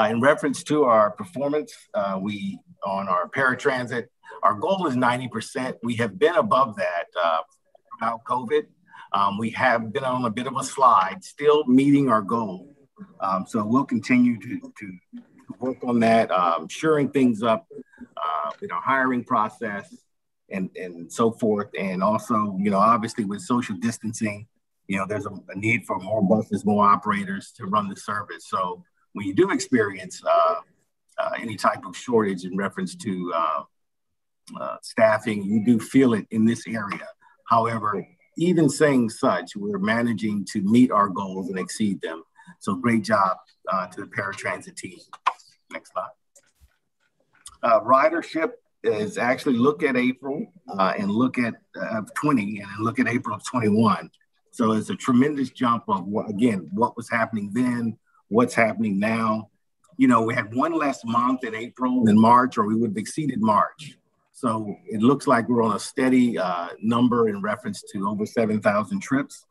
Q: In reference to our performance, on our paratransit, our goal is 90%. We have been above that throughout COVID. We have been on a bit of a slide, still meeting our goal. So we'll continue to work on that, shoring things up with our hiring process and so forth. And also, obviously with social distancing, there's a need for more buses, more operators to run the service. So when you do experience any type of shortage in reference to staffing, you do feel it in this area. However, even saying such, we're managing to meet our goals and exceed them. So great job to the paratransit team. Next slide. Ridership is actually look at April and look at 20 and look at April of 21. So it's a tremendous jump of what was happening then, what's happening now. We had one less month in April than March, or we would have exceeded March. So it looks like we're on a steady number in reference to over 7,000 trips.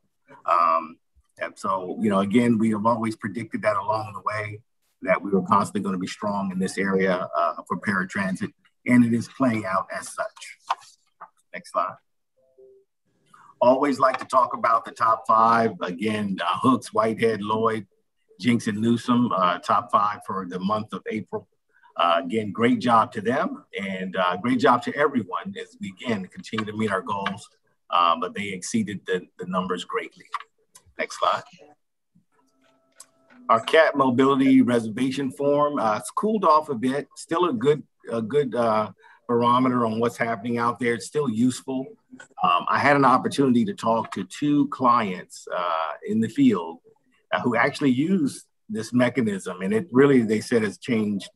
Q: And so, again, we have always predicted that along the way, that we were constantly going to be strong in this area for paratransit, and it is playing out as such. Next slide. Always like to talk about the top five. Again, Hooks, Whitehead, Lloyd, Jinx, and Newsom, top five for the month of April. Again, great job to them, and great job to everyone as we, again, continue to meet our goals, but they exceeded the numbers greatly. Next slide. Our CAT mobility reservation form, it's cooled off a bit, still a good barometer on what's happening out there. It's still useful. I had an opportunity to talk to two clients in the field who actually use this mechanism, and it really, they said, has changed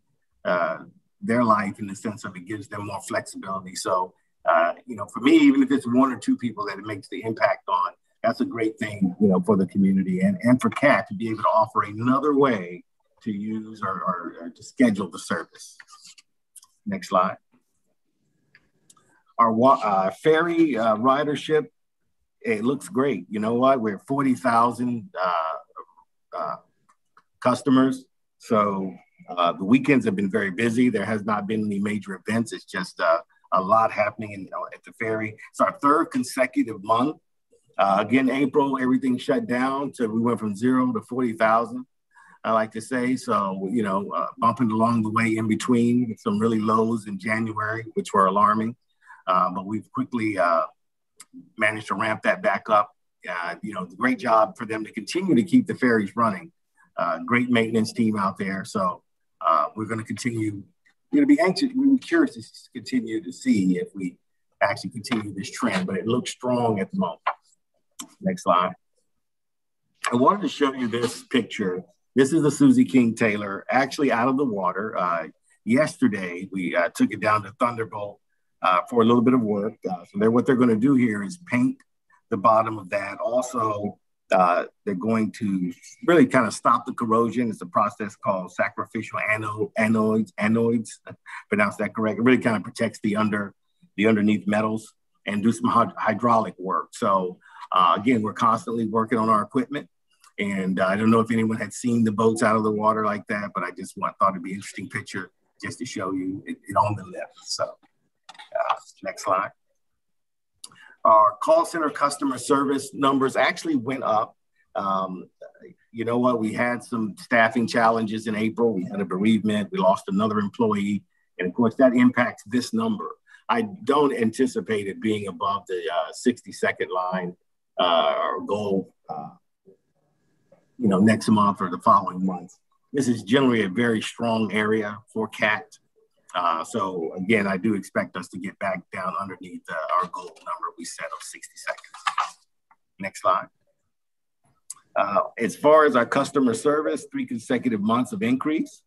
Q: their life in the sense of it gives them more flexibility. So, for me, even if it's one or two people that it makes the impact on, that's a great thing, for the community and for CAT to be able to offer another way to use or to schedule the service. Next slide. Our ferry ridership, it looks great. You know what? We're at 40,000 customers. So the weekends have been very busy. There has not been any major events. It's just a lot happening at the ferry. It's our third consecutive month. Again, April, everything shut down. So we went from 0 to 40,000, I like to say. So, bumping along the way in between with some really lows in January, which were alarming. But we've quickly managed to ramp that back up. Great job for them to continue to keep the ferries running. Great maintenance team out there. So we're going to continue, be anxious. We're curious to continue to see if we actually continue this trend, but it looks strong at the moment. Next slide. I wanted to show you this picture. This is the Susie King Taylor, actually out of the water. Yesterday, we took it down to Thunderbolt for a little bit of work. So what they're going to do here is paint the bottom of that. Also, they're going to really kind of stop the corrosion. It's a process called sacrificial anodes, pronounce that correct. It really kind of protects the underneath metals and do some hydraulic work. So again, we're constantly working on our equipment. And I don't know if anyone had seen the boats out of the water like that, but I just thought it'd be an interesting picture just to show you it on the lift. So next slide. Our call center customer service numbers actually went up. You know what? We had some staffing challenges in April. We had a bereavement. We lost another employee. And of course, that impacts this number. I don't anticipate it being above the 60-second line or goal, next month or the following months. This is generally a very strong area for CAT. So again, I do expect us to get back down underneath our goal number we set of 60 seconds. Next slide. As far as our customer service, 3 consecutive months of increase.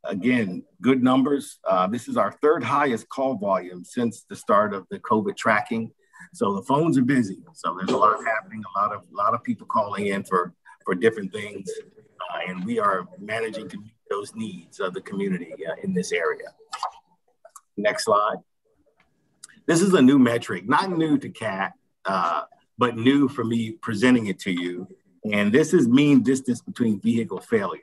Q: Again, good numbers. This is our third highest call volume since the start of the COVID tracking. So the phones are busy. So there's a lot happening, a lot of people calling in for different things. And we are managing to meet those needs of the community in this area. Next slide. This is a new metric, not new to CAT, but new for me presenting it to you. And this is mean distance between vehicle failure.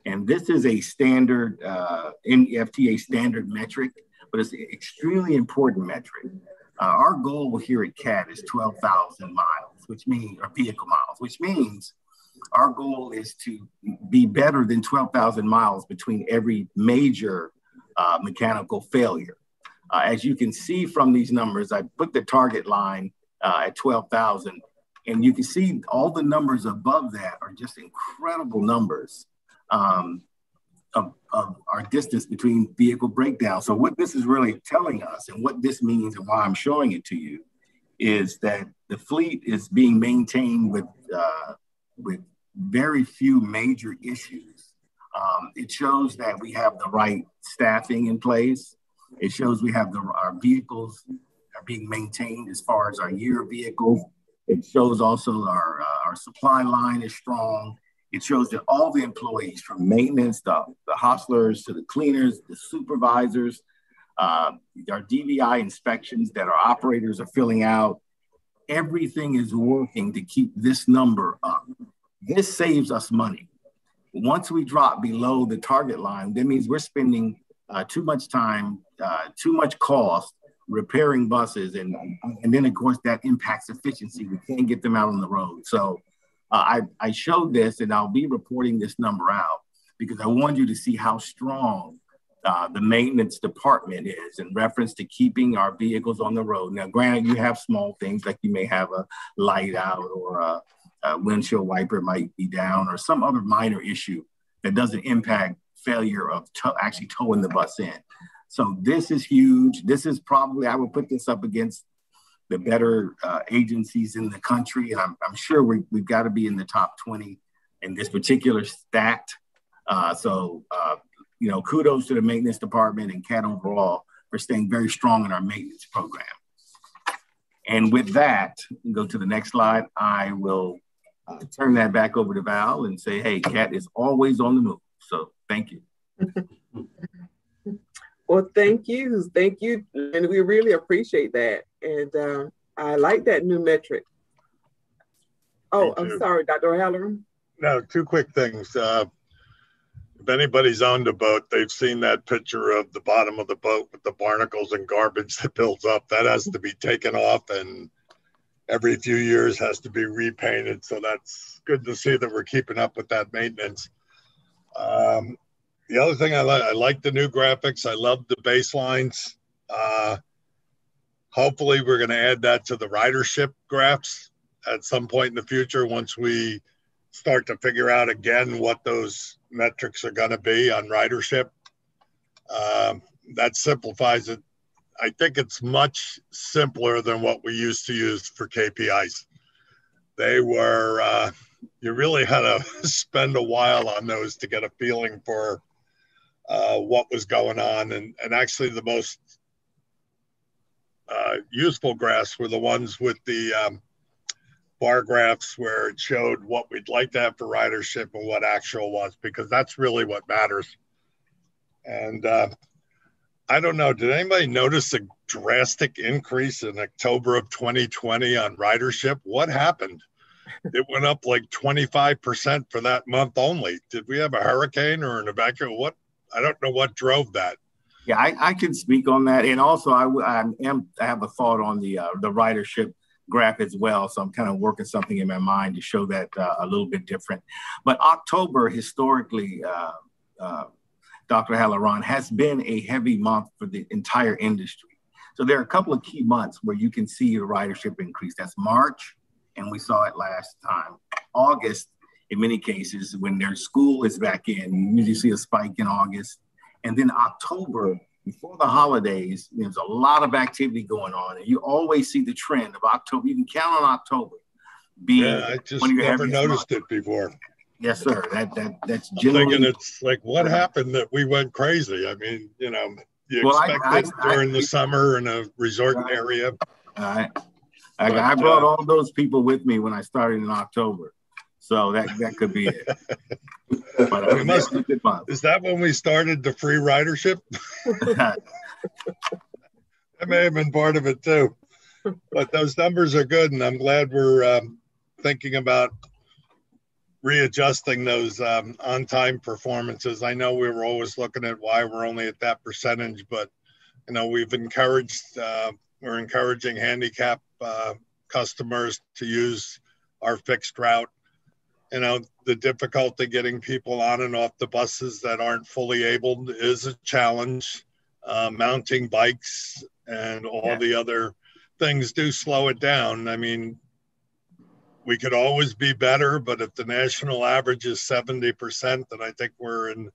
Q: And this is a standard, FTA standard metric, but it's an extremely important metric. Our goal here at CAT is 12,000 miles, which means, or vehicle miles, which means our goal is to be better than 12,000 miles between every major mechanical failure. As you can see from these numbers, I put the target line at 12,000, and you can see all the numbers above that are just incredible numbers of our distance between vehicle breakdowns. So what this is really telling us, and what this means and why I'm showing it to you, is that the fleet is being maintained with very few major issues. It shows that we have the right staffing in place. It shows we have our vehicles are being maintained as far as our year vehicles. It shows also our supply line is strong. It shows that all the employees, from maintenance to the hustlers to the cleaners, the supervisors, our DVI inspections that our operators are filling out, everything is working to keep this number up. This saves us money. Once we drop below the target line, that means we're spending too much time, too much cost repairing buses. And then of course that impacts efficiency. We can't get them out on the road. So I showed this, and I'll be reporting this number out because I want you to see how strong the maintenance department is in reference to keeping our vehicles on the road. Now, granted, you have small things like you may have a light out or a windshield wiper might be down or some other minor issue that doesn't impact failure of actually towing the bus in. So this is huge. This is probably, I would put this up against the better agencies in the country. And I'm sure we've got to be in the top 20 in this particular stat. You know, kudos to the maintenance department and CAT overall for staying very strong in our maintenance program. And with that, go to the next slide. I will turn that back over to Val and say, hey, CAT is always on the move. So thank you.
G: Well, thank you. Thank you. And we really appreciate that. And I like that new metric. Oh, I'm sorry, Dr. O'Halloran.
F: No, two quick things. If anybody's owned a boat, they've seen that picture of the bottom of the boat with the barnacles and garbage that builds up. That has to be taken off, and every few years has to be repainted. So that's good to see that we're keeping up with that maintenance. The other thing I like the new graphics. I love the baselines. Hopefully we're going to add that to the ridership graphs at some point in the future once we start to figure out again what those metrics are going to be on ridership. That simplifies it. I think it's much simpler than what we used to use for KPIs. They were, you really had to spend a while on those to get a feeling for what was going on. And actually the most useful graphs were the ones with the bar graphs where it showed what we'd like to have for ridership and what actual was, because that's really what matters. And I don't know, did anybody notice a drastic increase in October of 2020 on ridership? What happened? It went up like 25% for that month only. Did we have a hurricane or an evacuation? What? I don't know what drove that.
Q: Yeah, I can speak on that. And also I have a thought on the ridership graph as well. So I'm kind of working something in my mind to show that a little bit different. But October historically, Dr. Halloran, has been a heavy month for the entire industry. So there are a couple of key months where you can see the ridership increase. That's March, and we saw it last time. August, in many cases, when their school is back in, you usually see a spike in August. And then October, before the holidays, there's a lot of activity going on. And you always see the trend of October. You can count on October being
F: I just never noticed it before.
Q: Yes, sir. That's
F: generally. I'm thinking it's like, what happened that we went crazy? I mean, you expect it during the summer in a resort area.
Q: All right. I brought all those people with me when I started in October. So that could be it. But
F: is that when we started the free ridership? That may have been part of it too. But those numbers are good, and I'm glad we're thinking about readjusting those on-time performances. I know we were always looking at why we're only at that percentage, but we're encouraging handicap customers to use our fixed route. The difficulty getting people on and off the buses that aren't fully abled is a challenge. Mounting bikes and all the other things do slow it down. I mean, we could always be better, but if the national average is 70%, then I think we're in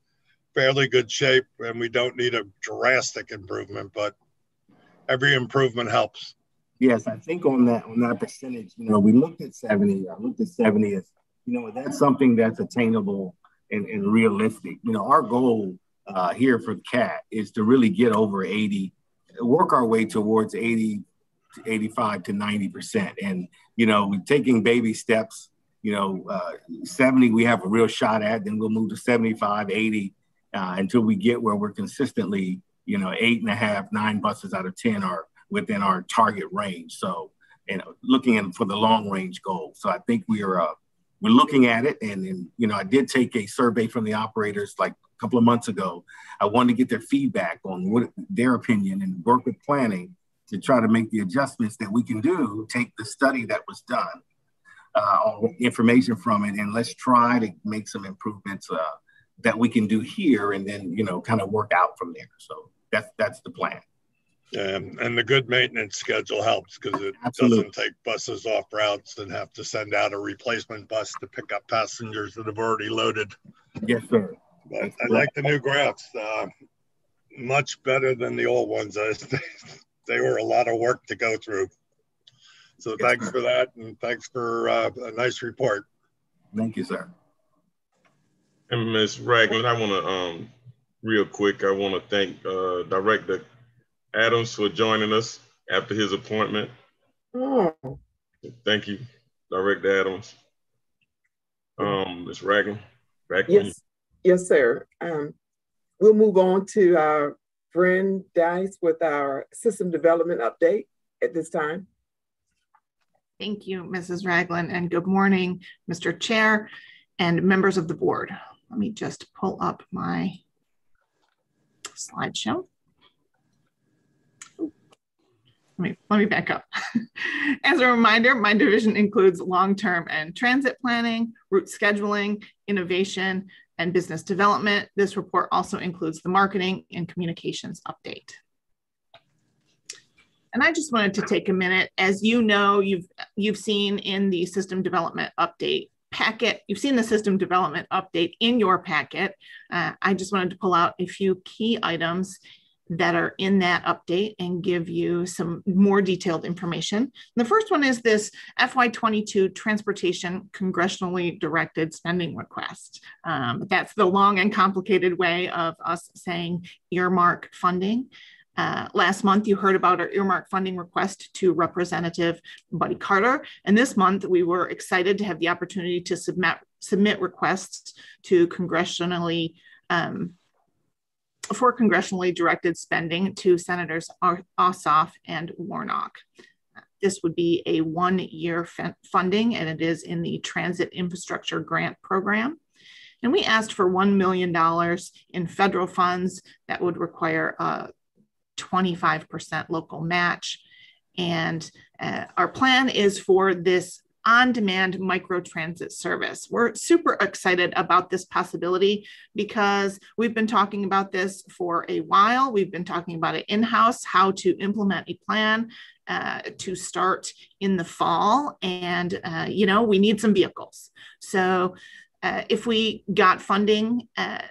F: fairly good shape, and we don't need a drastic improvement, but every improvement helps.
Q: Yes, I think on that percentage, we looked at 70. I looked at 70 as, that's something that's attainable and realistic. Our goal here for CAT is to really get over 80, work our way towards 80 to 85 to 90%. And, we're taking baby steps. 70 we have a real shot at, then we'll move to 75, 80 until we get where we're consistently, 8.5, 9 buses out of 10 are within our target range. So, looking for the long range goal. So I think we're looking at it. And I did take a survey from the operators like a couple of months ago. I wanted to get their feedback on what their opinion and work with planning to try to make the adjustments that we can do, take the study that was done, all information from it, and let's try to make some improvements that we can do here, and then kind of work out from there. So that's the plan.
F: And the good maintenance schedule helps, because it doesn't take buses off routes and have to send out a replacement bus to pick up passengers that have already loaded.
Q: Yes, sir.
F: But I like the new graphs, much better than the old ones. They were a lot of work to go through. So thanks for that, and thanks for a nice report.
Q: Thank you, sir.
B: And Ms. Ragland, I want to, real quick, I want to thank Director Adams for joining us after his appointment.
G: Oh.
B: Thank you, Director Adams. Ms. Ragland.
G: Yes, sir. We'll move on to our Bryn Dice with our system development update at this time.
R: Thank you, Mrs. Ragland, and good morning, Mr. Chair and members of the board. Let me just pull up my slideshow. Let me back up. As a reminder, my division includes long-term and transit planning, route scheduling, innovation, and business development. This report also includes the marketing and communications update. And I just wanted to take a minute. As you know, you've seen in the system development update packet, you've seen the system development update in your packet. I just wanted to pull out a few key items that are in that update and give you some more detailed information. The first one is this FY22 transportation congressionally directed spending request. That's the long and complicated way of us saying earmark funding. Last month, you heard about our earmark funding request to Representative Buddy Carter. And this month, we were excited to have the opportunity to submit requests to congressionally directed spending to Senators Ossoff and Warnock. This would be a one-year funding, and it is in the Transit Infrastructure Grant Program. And we asked for $1 million in federal funds that would require a 25% local match. And our plan is for this on-demand microtransit service. We're super excited about this possibility because we've been talking about this for a while. We've been talking about it in-house, how to implement a plan to start in the fall. And, we need some vehicles. So if we got funding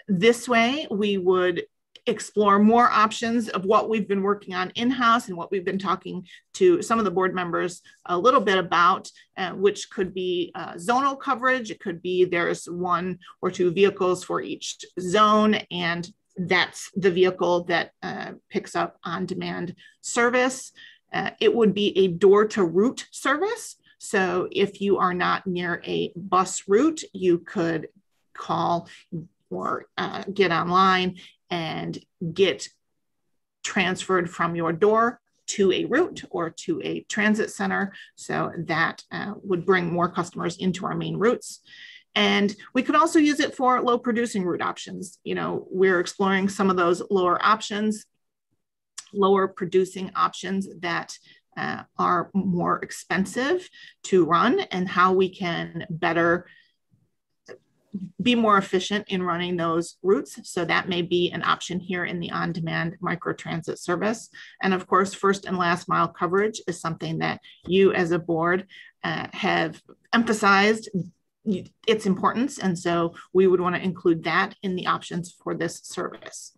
R: this way, we would explore more options of what we've been working on in-house and what we've been talking to some of the board members a little bit about, which could be zonal coverage. It could be there's 1 or 2 vehicles for each zone, and that's the vehicle that picks up on-demand service. It would be a door-to-route service. So if you are not near a bus route, you could call or get online and get transferred from your door to a route or to a transit center. So that would bring more customers into our main routes. And we could also use it for low producing route options. You know, we're exploring some of those lower producing options that are more expensive to run, and how we can better be more efficient in running those routes. So that may be an option here in the on-demand microtransit service. And of course, first and last mile coverage is something that you as a board have emphasized its importance. And so we would want to include that in the options for this service.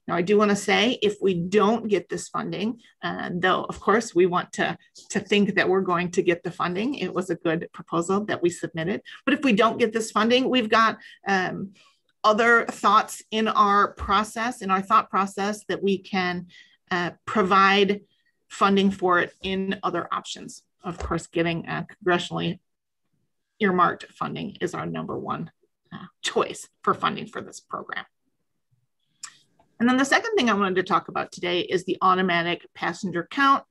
R: Now, I do want to say, if we don't get this funding, though, of course, we want to think that we're going to get the funding. It was a good proposal that we submitted. But if we don't get this funding, we've got other thoughts in our process, in our thought process, that we can provide funding for it in other options. Of course, getting congressionally earmarked funding is our number one choice for funding for this program. And then the second thing I wanted to talk about today is the automatic passenger count.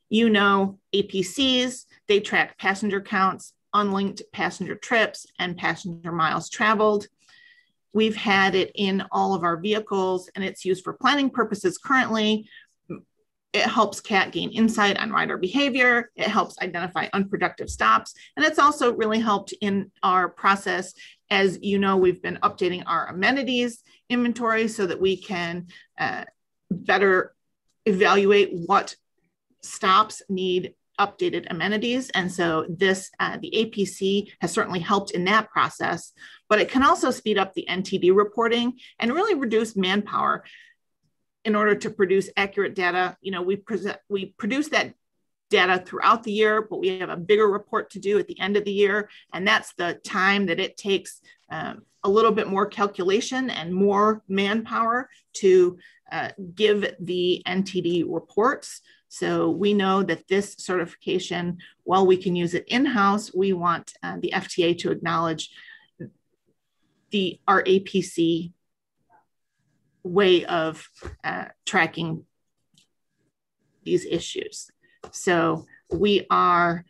R: You know, APCs, they track passenger counts, unlinked passenger trips, and passenger miles traveled. We've had it in all of our vehicles, and it's used for planning purposes currently. It helps CAT gain insight on rider behavior. It helps identify unproductive stops. And it's also really helped in our process. As you know, we've been updating our amenities inventory so that we can better evaluate what stops need updated amenities. And so this, the APC has certainly helped in that process, but it can also speed up the NTD reporting and really reduce manpower in order to produce accurate data. You know, we produce that data throughout the year, but we have a bigger report to do at the end of the year. And that's the time that it takes a little bit more calculation and more manpower to give the NTD reports. So we know that this certification, while we can use it in-house, we want the FTA to acknowledge our APC way of tracking these issues. So we are,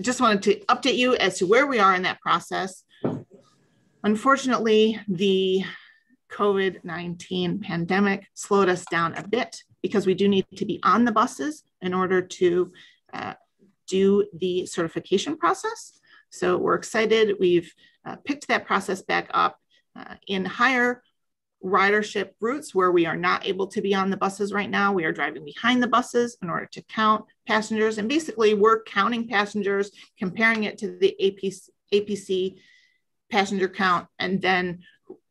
R: just wanted to update you as to where we are in that process. Unfortunately, the COVID-19 pandemic slowed us down a bit because we do need to be on the buses in order to do the certification process. So we're excited. We've picked that process back up in higher ridership routes where we are not able to be on the buses right now. We are driving behind the buses in order to count passengers. And basically we're counting passengers, comparing it to the APC passenger count, and then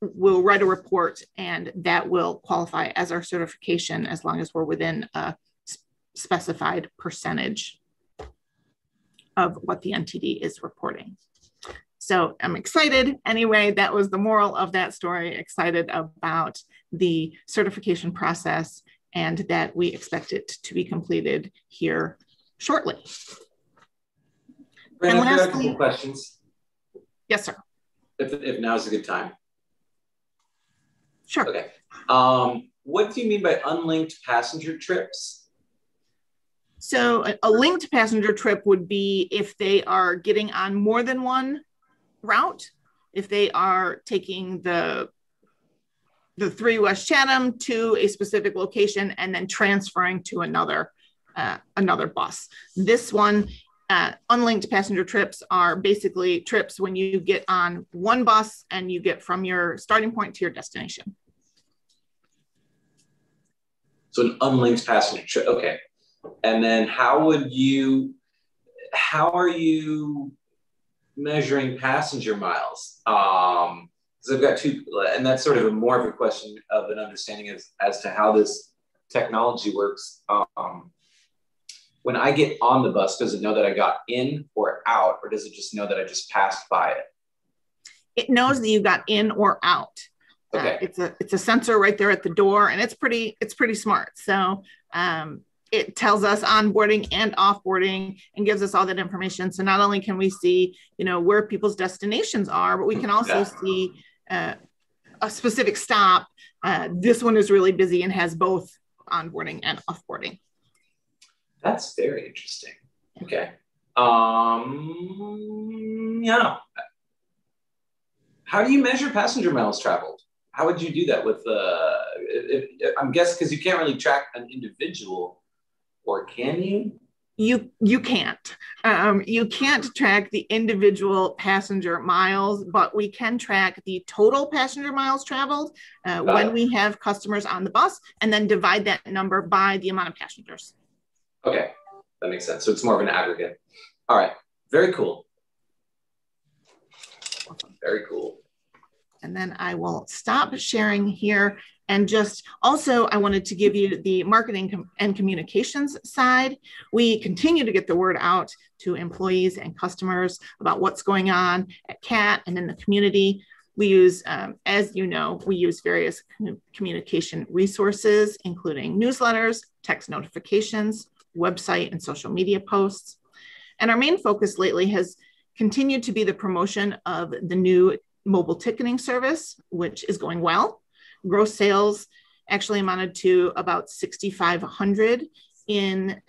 R: we'll write a report, and that will qualify as our certification as long as we're within a specified percentage of what the NTD is reporting. So I'm excited. Anyway, that was the moral of that story. Excited about the certification process and that we expect it to be completed here shortly.
N: Brandon, I've got a couple questions.
R: Yes, sir.
N: If now's a good time.
R: Sure.
N: Okay. What do you mean by unlinked passenger trips?
R: So a linked passenger trip would be if they are getting on more than one route, if they are taking the 3 West Chatham to a specific location and then transferring to another bus. This one, unlinked passenger trips are basically trips when you get on one bus and you get from your starting point to your destination.
N: So an unlinked passenger trip, okay. And then how are you measuring passenger miles? Because I've got two, and that's sort of more of a question of an understanding as to how this technology works. When I get on the bus, does it know that I got in or out, or does it just know that I just passed by it?
R: It knows that you got in or out.
N: Okay.
R: It's a sensor right there at the door, and it's pretty smart. So it tells us onboarding and offboarding and gives us all that information. So not only can we see, where people's destinations are, but we can also see a specific stop. This one is really busy and has both onboarding and offboarding.
N: That's very interesting. Okay. Yeah. How do you measure passenger miles traveled? How would you do that with, I'm guessing because you can't really track an individual, or can you?
R: You can't. You can't track the individual passenger miles, but we can track the total passenger miles traveled when we have customers on the bus, and then divide that number by the amount of passengers.
N: Okay, that makes sense. So it's more of an aggregate. All right, very cool. Very cool.
R: And then I will stop sharing here. And just also, I wanted to give you the marketing and communications side. We continue to get the word out to employees and customers about what's going on at CAT and in the community. We use, as you know, we use various communication resources, including newsletters, text notifications, website and social media posts. And our main focus lately has continued to be the promotion of the new mobile ticketing service, which is going well. Gross sales actually amounted to about $6,500 in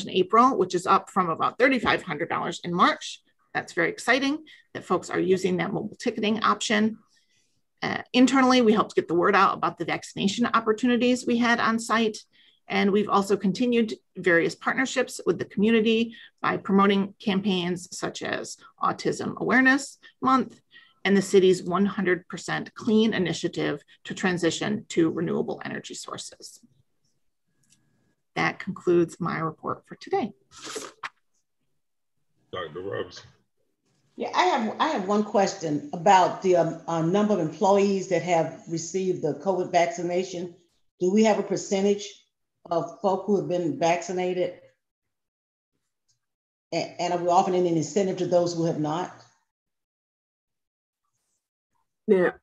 R: April, which is up from about $3,500 in March. That's very exciting that folks are using that mobile ticketing option. Internally, we helped get the word out about the vaccination opportunities we had on site. And we've also continued various partnerships with the community by promoting campaigns such as Autism Awareness Month and the city's 100% Clean initiative to transition to renewable energy sources. That concludes my report for today.
B: Dr. Robinson.
C: Yeah, I have one question about the number of employees that have received the COVID vaccination. Do we have a percentage of folk who have been vaccinated? And are we offering any incentive to those who have not?
G: Now,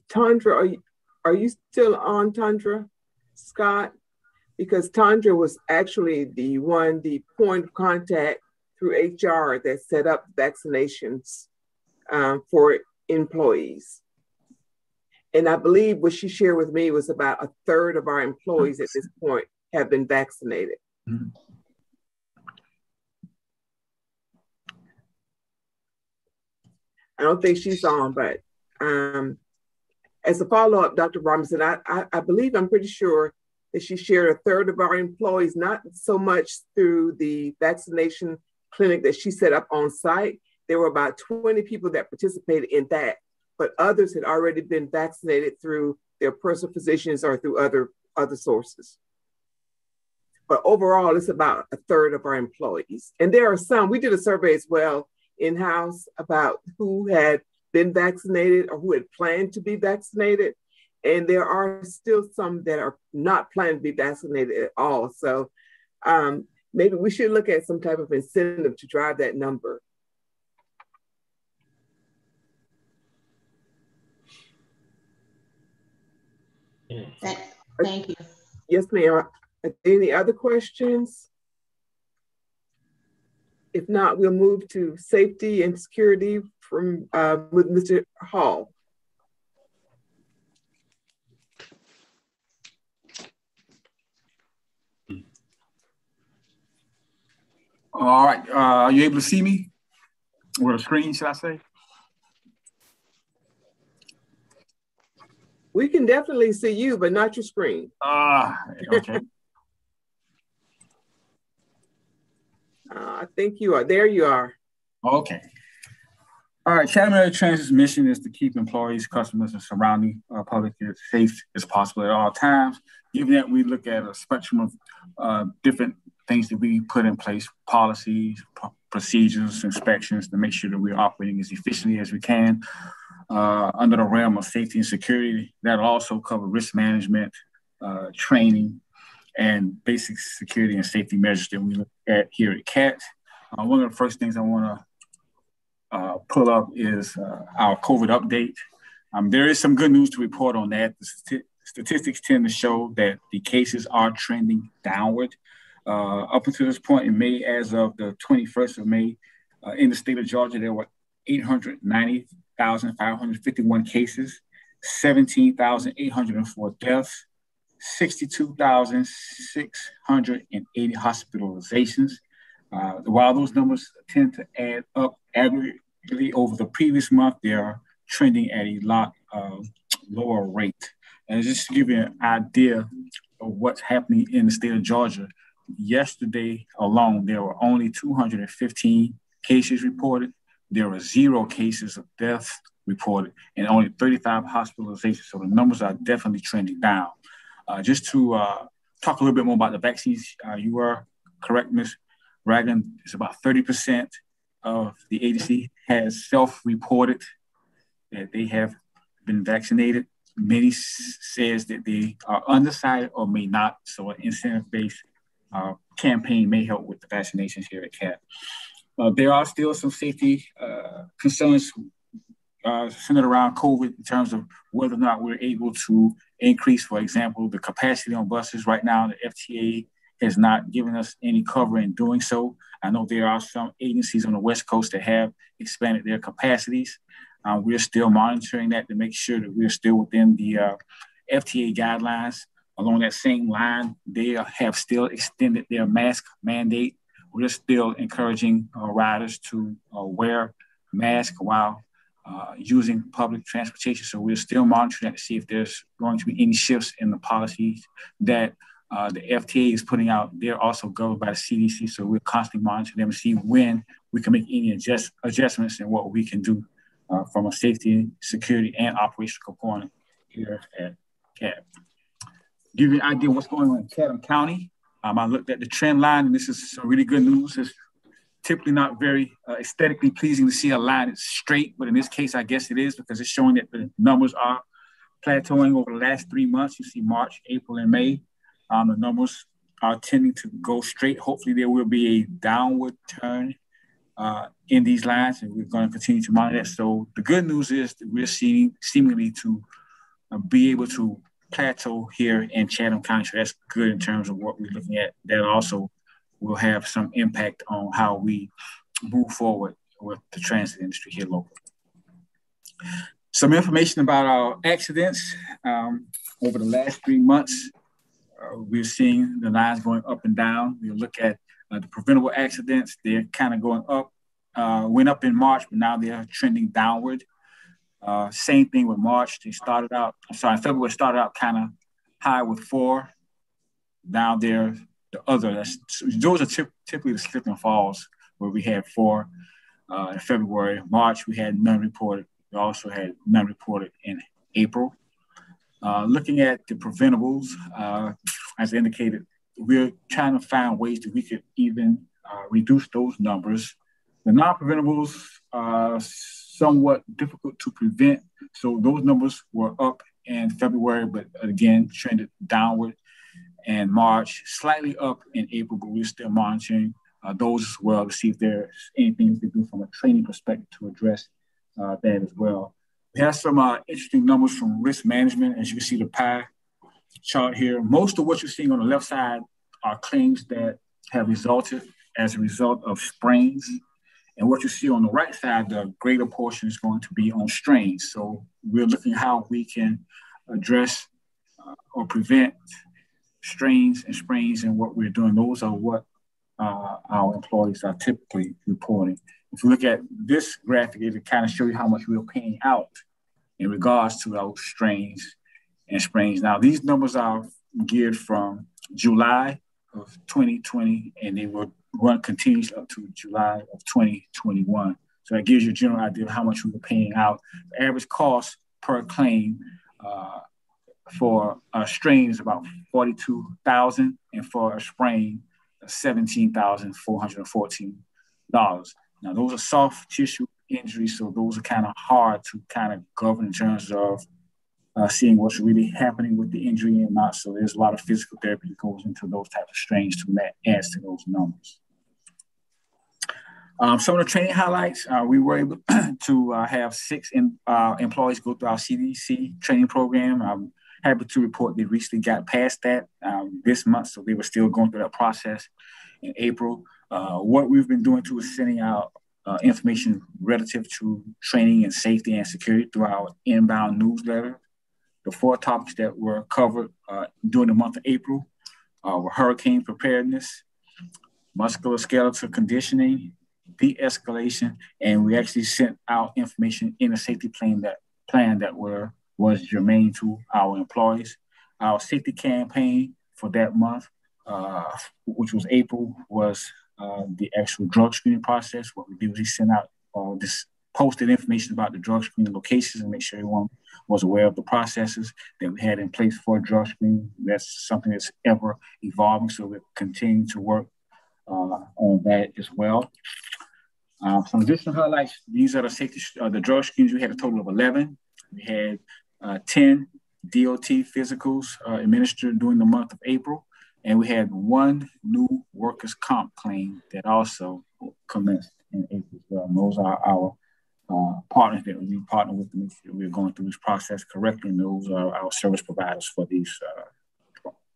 G: Tondra, are you still on, Tondra Scott? Because Tondra was actually the point of contact through HR that set up vaccinations for employees. And I believe what she shared with me was about a third of our employees at this point have been vaccinated.
S: Mm-hmm.
G: I don't think she's on, but as a follow-up, Dr. Robinson, I believe, I'm pretty sure that she shared a third of our employees, not so much through the vaccination clinic that she set up on site. There were about 20 people that participated in that, but others had already been vaccinated through their personal physicians or through other sources. But overall, it's about a third of our employees. And there are some, we did a survey as well in-house about who had been vaccinated or who had planned to be vaccinated. And there are still some that are not planning to be vaccinated at all. So maybe we should look at some type of incentive to drive that number.
C: Thank you.
G: Yes, ma'am. Any other questions? If not, we'll move to safety and security from with Mr. Hall.
S: All right, are you able to see me? Or a screen, should I say?
G: We can definitely see you, but not your screen.
S: Okay.
G: I think you are. There you are.
S: Okay. All right, Chatham Area Transit's mission is to keep employees, customers, and surrounding public as safe as possible at all times. Given that we look at a spectrum of different things that we put in place, policies, procedures, inspections, to make sure that we're operating as efficiently as we can. Under the realm of safety and security, that'll also cover risk management, training, and basic security and safety measures that we look at here at CAT. One of the first things I want to pull up is our COVID update. There is some good news to report on that. The statistics tend to show that the cases are trending downward. Up until this point in May, as of the 21st of May, in the state of Georgia, there were 890,551 cases, 17,804 deaths, 62,680 hospitalizations. While those numbers tend to add up aggregately over the previous month, they are trending at a lot lower rate. And just to give you an idea of what's happening in the state of Georgia, yesterday alone, there were only 215 cases reported. There were 0 cases of death reported and only 35 hospitalizations. So the numbers are definitely trending down. Just to talk a little bit more about the vaccines, you were correct, Ms. Ragland. It's about 30% of the agency has self-reported that they have been vaccinated. Many says that they are undecided or may not. So an incentive-based campaign may help with the vaccinations here at CAT. There are still some safety concerns centered around COVID in terms of whether or not we're able to increase, for example, the capacity on buses. Right now, the FTA has not given us any cover in doing so. I know there are some agencies on the West Coast that have expanded their capacities. We're still monitoring that to make sure that we're still within the FTA guidelines. Along that same line, they have still extended their mask mandate. We're still encouraging riders to wear masks while using public transportation. So we're still monitoring that to see if there's going to be any shifts in the policies that the FTA is putting out. They're also governed by the CDC. So we're constantly monitoring them to see when we can make any adjustments and what we can do from a safety, security, and operational component here at CAT. Give you an idea of what's going on in Chatham County. I looked at the trend line, and this is some really good news. It's typically not very aesthetically pleasing to see a line that's straight, but in this case, I guess it is because it's showing that the numbers are plateauing over the last 3 months. You see March, April, and May. The numbers are tending to go straight. Hopefully there will be a downward turn in these lines, and we're going to continue to monitor that. So the good news is that we're seemingly to be able to plateau here in Chatham County. So that's good in terms of what we're looking at. That also will have some impact on how we move forward with the transit industry here locally. Some information about our accidents. Over the last 3 months, we're seeing the lines going up and down. We look at the preventable accidents. They're kind of going up, went up in March, but now they're trending downward. Same thing with March. February started out kind of high with 4. Now they're the other. Those are typically the slip and falls where we had 4 in February. March, we had none reported. We also had none reported in April. Looking at the preventables, as indicated, we're trying to find ways that we could even reduce those numbers. The non-preventables are somewhat difficult to prevent. So those numbers were up in February, but again, trended downward in March, slightly up in April, but we're still monitoring those as well to see if there's anything we can do from a training perspective to address that as well. We have some interesting numbers from risk management. As you can see the pie chart here, most of what you're seeing on the left side are claims that have resulted as a result of sprains. And what you see on the right side, the greater portion is going to be on strains. So we're looking at how we can address or prevent strains and sprains, and what we're doing. Those are what our employees are typically reporting. If you look at this graphic, it kind of show you how much we're paying out in regards to those strains and sprains. Now, these numbers are geared from July of 2020, and they will run continuously up to July of 2021. So that gives you a general idea of how much we were paying out. The average cost per claim for a strain is about $42,000, and for a sprain, $17,414. Now, those are soft tissue injuries, so those are kind of hard to kind of govern in terms of seeing what's really happening with the injury and not. So there's a lot of physical therapy that goes into those types of strains to adds to those numbers. Some of the training highlights, we were able to have 6 employees go through our CDC training program. happy to report they recently got past that this month, so they were still going through that process in April. What we've been doing too is sending out information relative to training and safety and security through our inbound newsletter. The 4 topics that were covered during the month of April were hurricane preparedness, musculoskeletal conditioning, de-escalation, and we actually sent out information in a safety plan that was germane to our employees. Our safety campaign for that month, which was April, was the actual drug screening process. What we did was we sent out this posted information about the drug screening locations and make sure everyone was aware of the processes that we had in place for drug screening. That's something that's ever evolving, so we're continuing to work on that as well. Some additional highlights: these are the drug screens. We had a total of 11. We had 10 DOT physicals administered during the month of April, and we had 1 new workers' comp claim that also commenced in April as well. And those are our partners that we partner with to make sure we're going through this process correctly, and those are our service providers for these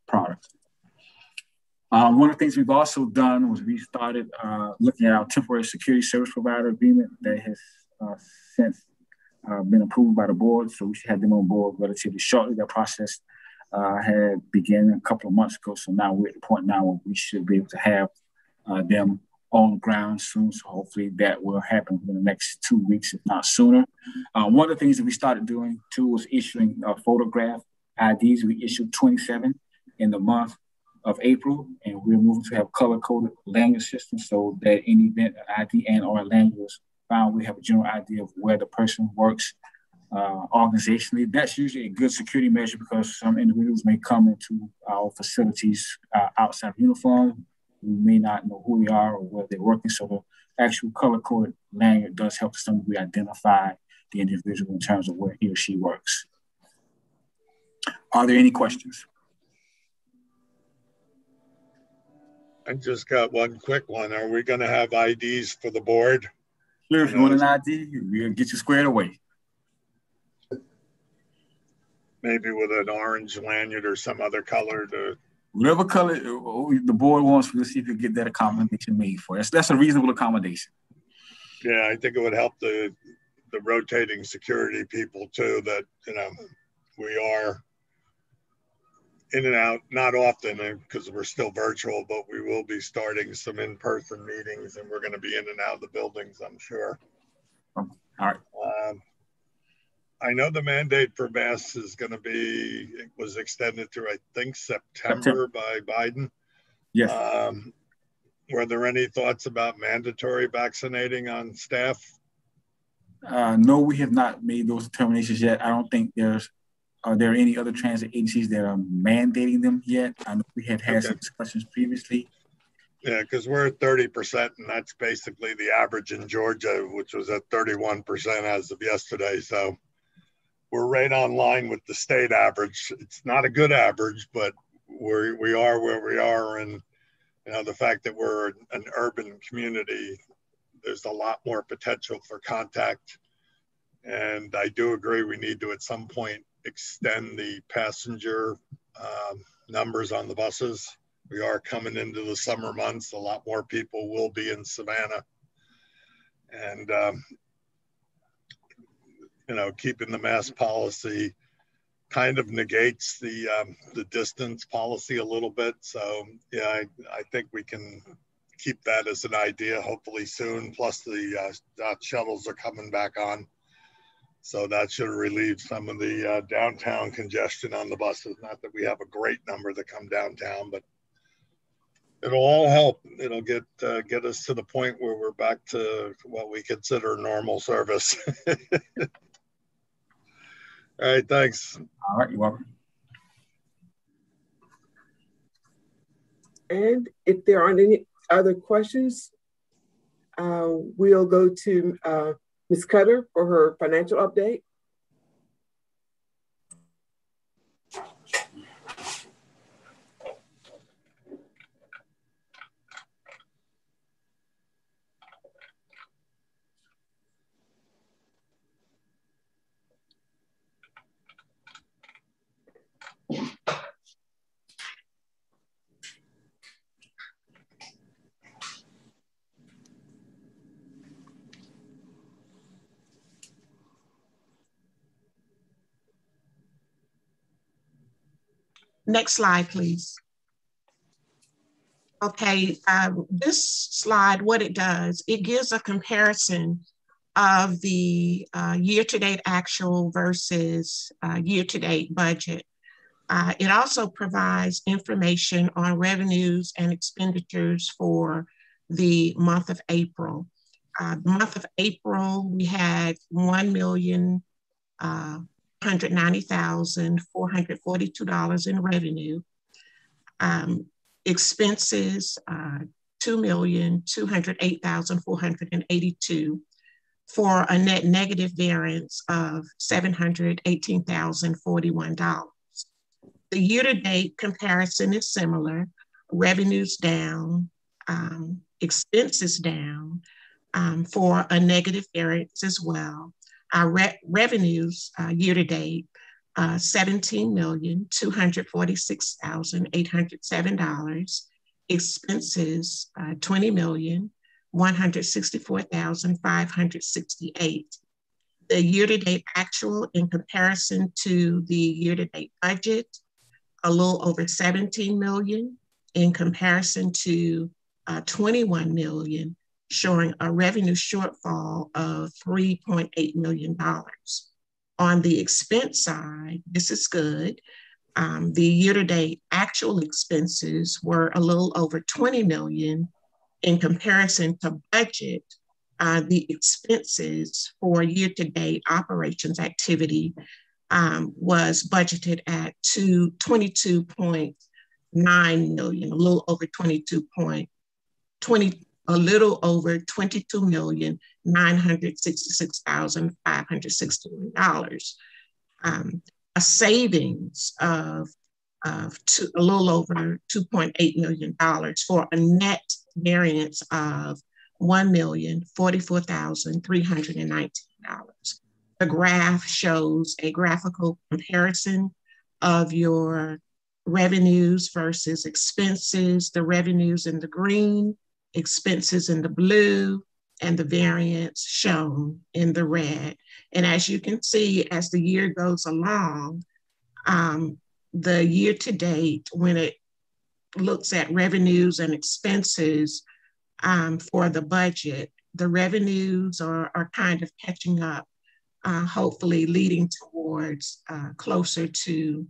S: products. One of the things we've also done was we started looking at our temporary security service provider agreement that has since been approved by the board, so we should have them on board relatively shortly. That process had begun a couple of months ago, so now we're at the point now where we should be able to have them on the ground soon, so hopefully that will happen in the next 2 weeks, if not sooner. One of the things that we started doing too was issuing photograph IDs. We issued 27 in the month of April, and we're moving to have color-coded language systems so that in the event an ID and or a language was found, we have a general idea of where the person works organizationally. That's usually a good security measure because some individuals may come into our facilities outside of uniform. We may not know who they are or where they're working, so the actual color-coded lanyard does help to some degree identify the individual in terms of where he or she works. Are there any questions?
F: I just got one quick one. Are we going to have IDs for the board?
S: Sure, if you want an ID, we'll get you squared away.
F: Maybe with an orange lanyard or some other color to...
S: Whatever color the board wants, we'll see if we get that accommodation made for us. That's a reasonable accommodation.
F: Yeah, I think it would help the rotating security people too, that, you know, we are in and out, not often because we're still virtual, but we will be starting some in-person meetings and we're going to be in and out of the buildings, I'm sure.
S: All right.
F: I know the mandate for masks is going to be, it was extended through, I think, September by Biden.
S: Yes.
F: Were there any thoughts about mandatory vaccinating on staff?
S: No, we have not made those determinations yet. I don't think are there any other transit agencies that are mandating them yet? I know we had some discussions previously.
F: Yeah, because we're at 30%, and that's basically the average in Georgia, which was at 31% as of yesterday. So we're right on line with the state average. It's not a good average, but we are where we are. And, you know, the fact that we're an urban community, there's a lot more potential for contact. And I do agree we need to, at some point, extend the passenger numbers on the buses. We are coming into the summer months. A lot more people will be in Savannah. And, you know, keeping the mask policy kind of negates the distance policy a little bit. So, yeah, I think we can keep that as an idea, hopefully soon. Plus the shuttles are coming back on. So that should relieve some of the downtown congestion on the buses. Not that we have a great number that come downtown, but it'll all help. It'll get us to the point where we're back to what we consider normal service. All right, thanks.
S: All right, you're welcome.
G: And if there aren't any other questions, we'll go to Ms. Cutter for her financial update.
M: Next slide, please. Okay, this slide, what it does, it gives a comparison of the year-to-date actual versus year-to-date budget. It also provides information on revenues and expenditures for the month of April. The month of April, we had $1,190,442 in revenue. Expenses, $2,208,482 for a net negative variance of $718,041. The year-to-date comparison is similar. Revenues down, expenses down for a negative variance as well. Our revenues year-to-date, $17,246,807. Expenses, $20,164,568. The year-to-date actual in comparison to the year-to-date budget, a little over 17 million in comparison to 21 million, showing a revenue shortfall of $3.8 million. On the expense side, this is good. The year-to-date actual expenses were a little over 20 million in comparison to budget. The expenses for year-to-date operations activity was budgeted at 22.9 million, a little over 22.966,561. A savings of a little over $2.8 million for a net variance of $1,044,319. The graph shows a graphical comparison of your revenues versus expenses, the revenues in the green, expenses in the blue, and the variance shown in the red. And as you can see, as the year goes along, the year to date, when it looks at revenues and expenses for the budget, the revenues are kind of catching up, hopefully leading towards closer to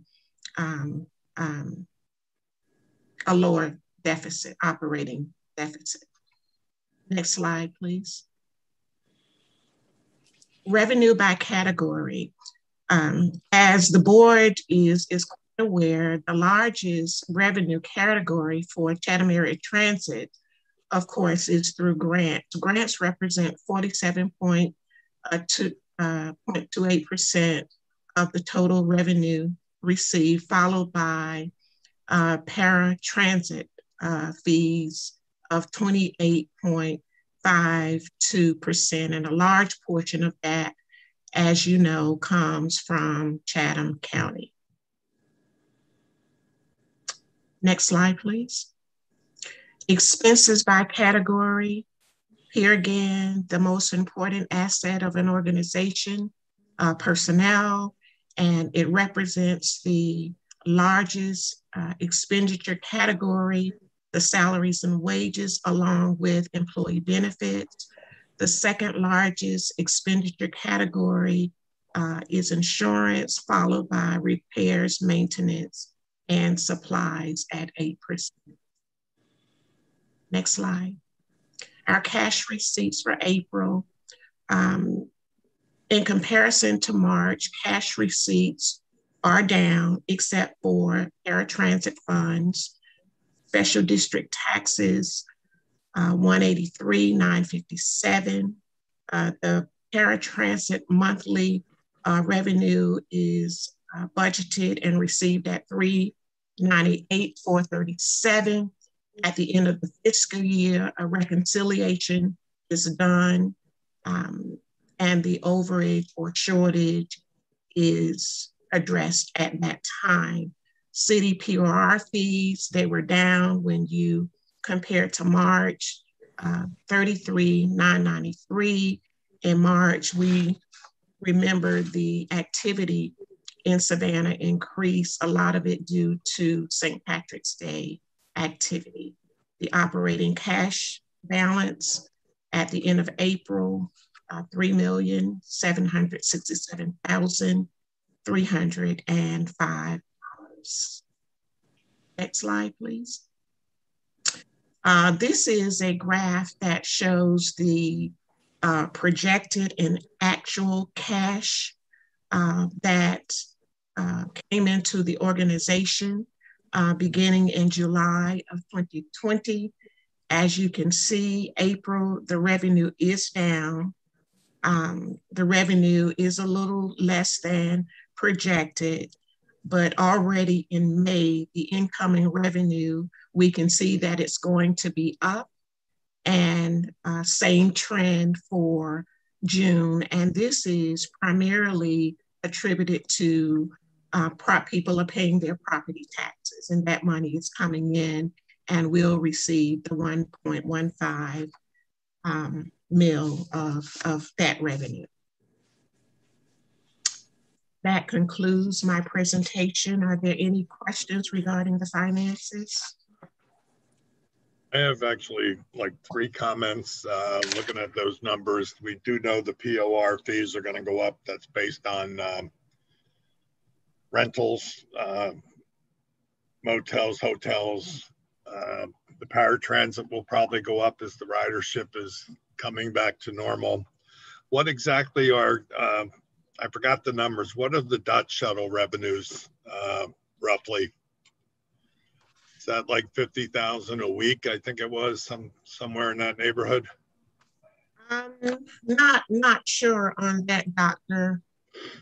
M: a lower deficit, operating deficit. Next slide, please. Revenue by category. As the board is quite aware, the largest revenue category for Chatham Area Transit, of course, is through grants. Grants represent 47.28% of the total revenue received, followed by paratransit fees of 28.52%, and a large portion of that, as you know, comes from Chatham County. Next slide, please. Expenses by category. Here again, the most important asset of an organization, personnel, and it represents the largest expenditure category, the salaries and wages, along with employee benefits. The second largest expenditure category is insurance, followed by repairs, maintenance, and supplies at 8%. Next slide. Our cash receipts for April. In comparison to March, cash receipts are down except for paratransit funds, special district taxes, 183,957. The paratransit monthly revenue is budgeted and received at 398,437. At the end of the fiscal year, a reconciliation is done, and the overage or shortage is addressed at that time. City PRR fees, they were down when you compare to March, 33,993. In March, we remember the activity in Savannah increased, a lot of it due to St. Patrick's Day activity. The operating cash balance at the end of April, $3,767,305. Next slide, please. This is a graph that shows the projected and actual cash that came into the organization beginning in July of 2020. As you can see, April, the revenue is down. The revenue is a little less than projected, but already in May, the incoming revenue, we can see that it's going to be up, and same trend for June. And this is primarily attributed to people are paying their property taxes, and that money is coming in, and we'll receive the 1.15 mil of that revenue. That concludes my presentation. Are there any questions regarding the finances?
F: I have actually like 3 comments looking at those numbers. We do know the POR fees are going to go up. That's based on rentals, motels, hotels. The paratransit will probably go up as the ridership is coming back to normal. What exactly are, I forgot the numbers, what are the dot shuttle revenues roughly? Is that like 50,000 a week? I think it was somewhere in that neighborhood.
M: Not sure on that, Dr.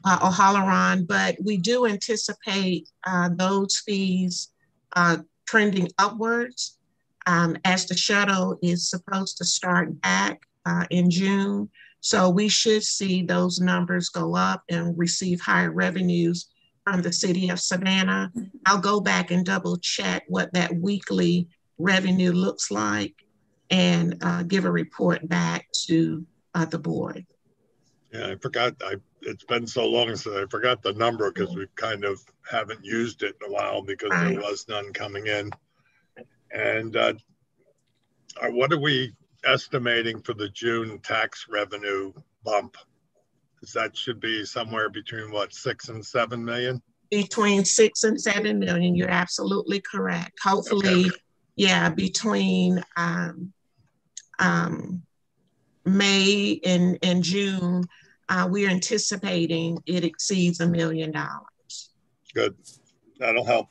M: O'Halloran, but we do anticipate those fees trending upwards as the shuttle is supposed to start back in June. So we should see those numbers go up and receive higher revenues from the city of Savannah. I'll go back and double check what that weekly revenue looks like and give a report back to the board.
F: Yeah, I forgot. It's been so long since I forgot the number because we kind of haven't used it in a while because there was none coming in. And what are we estimating for the June tax revenue bump? Because that should be somewhere between what, 6 and 7 million? Between 6 and 7 million. You're absolutely correct. Hopefully, okay. Yeah, between May and June, we're anticipating it exceeds $1 million. Good. That'll help.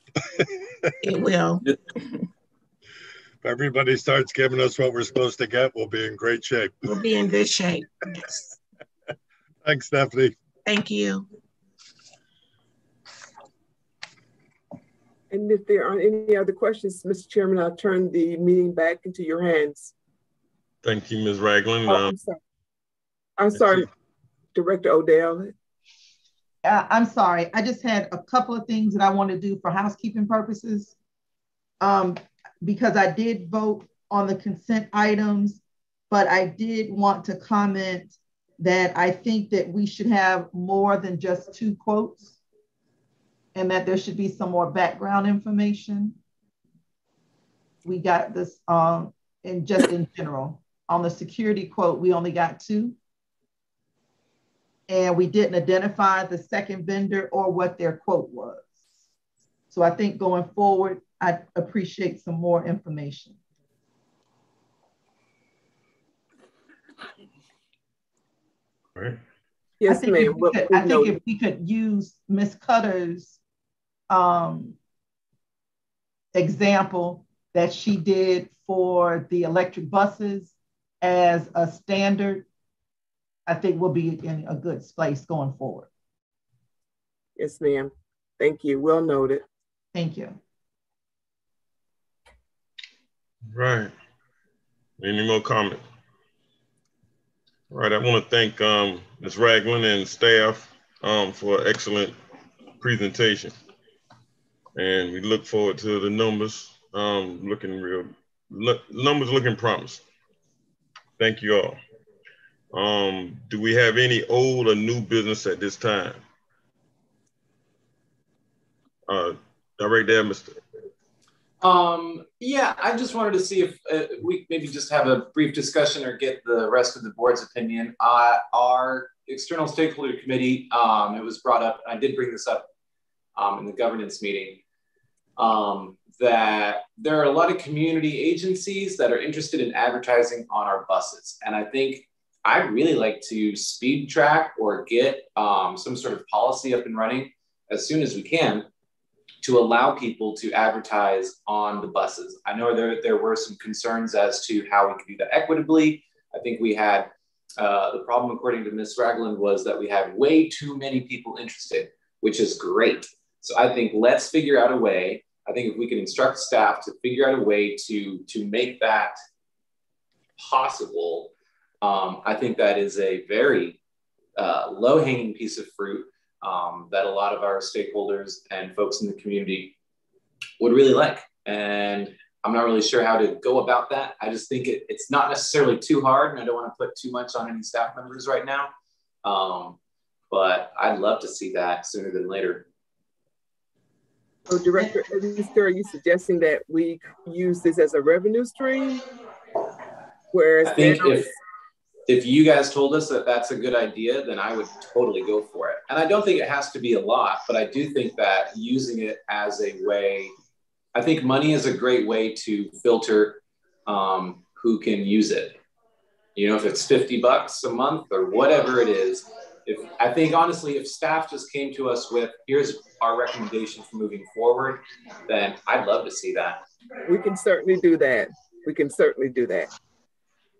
F: It will. If everybody starts giving us what we're supposed to get, we'll be in great shape. We'll be in good shape. Yes. Thanks, Stephanie. Thank you.
G: And if there aren't any other questions, Mr. Chairman, I'll turn the meeting back into your hands.
B: Thank you, Ms. Ragland.
G: Oh, I'm sorry, Director Odell.
L: I'm sorry. I just had a couple of things that I want to do for housekeeping purposes. Because I did vote on the consent items, but I did want to comment that I think that we should have more than just 2 quotes and that there should be some more background information. We got this in general. On the security quote, we only got 2. And we didn't identify the second vendor or what their quote was. So I think going forward, I'd appreciate some more information.
B: All right.
G: Yes, ma'am.
L: I think if we could use Ms. Cutter's example that she did for the electric buses as a standard, I think we'll be in a good place going forward.
G: Yes, ma'am. Thank you. Well noted.
L: Thank you.
B: Right. Any more comment? All right. I want to thank Ms. Ragland and staff for an excellent presentation. And we look forward to the numbers looking promising. Thank you all. Do we have any old or new business at this time? Right there, Mr.
N: Yeah, I just wanted to see if we maybe just have a brief discussion or get the rest of the board's opinion. Our external stakeholder committee, it was brought up, I did bring this up in the governance meeting, that there are a lot of community agencies that are interested in advertising on our buses. And I think I'd really like to speed track or get some sort of policy up and running as soon as we can to allow people to advertise on the buses. I know there were some concerns as to how we could do that equitably. I think we had, the problem according to Ms. Ragland was that we had way too many people interested, which is great. So I think let's figure out a way. I think if we can instruct staff to figure out a way to make that possible, I think that is a very low-hanging piece of fruit that a lot of our stakeholders and folks in the community would really like. And I'm not really sure how to go about that. I just think it's not necessarily too hard, and I don't want to put too much on any staff members right now. But I'd love to see that sooner than later.
G: So Director Evanston, are you suggesting that we use this as a revenue stream? Whereas
N: I think if you guys told us that that's a good idea, then I would totally go for it. And I don't think it has to be a lot, but I do think that using it as a way, I think money is a great way to filter who can use it. You know, if it's $50 a month or whatever it is, I think honestly, if staff just came to us with, here's our recommendation for moving forward, then I'd love to see that.
G: We can certainly do that. We can certainly do that.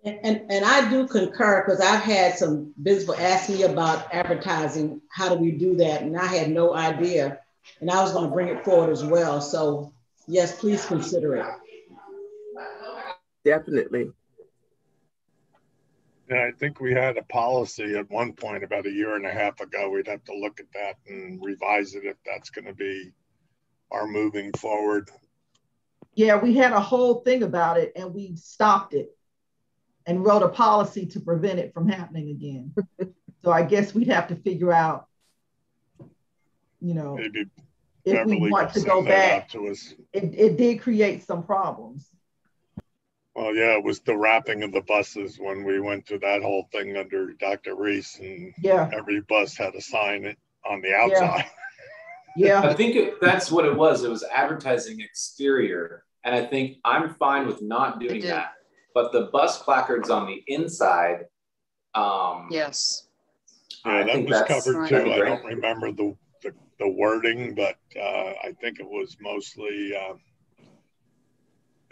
C: And I do concur, because I've had some business ask me about advertising. How do we do that? And I had no idea. And I was going to bring it forward as well. So yes, please consider it.
G: Definitely.
F: Yeah, I think we had a policy at one point about a year and a half ago. We'd have to look at that and revise it if that's going to be our moving forward.
L: Yeah, we had a whole thing about it and we stopped it and wrote a policy to prevent it from happening again. So I guess we'd have to figure out, you know,
F: maybe
L: if we want to go back.
F: To us.
L: It did create some problems.
F: Well, yeah, it was the wrapping of the buses when we went through that whole thing under Dr. Reese, and
L: yeah,
F: every bus had a sign on the outside.
L: Yeah.
N: I think that's what it was. It was advertising exterior. And I think I'm fine with not doing that. But the bus placards on the inside.
E: Yes.
F: Yeah, that was covered too. I don't remember the wording, but I think it was mostly,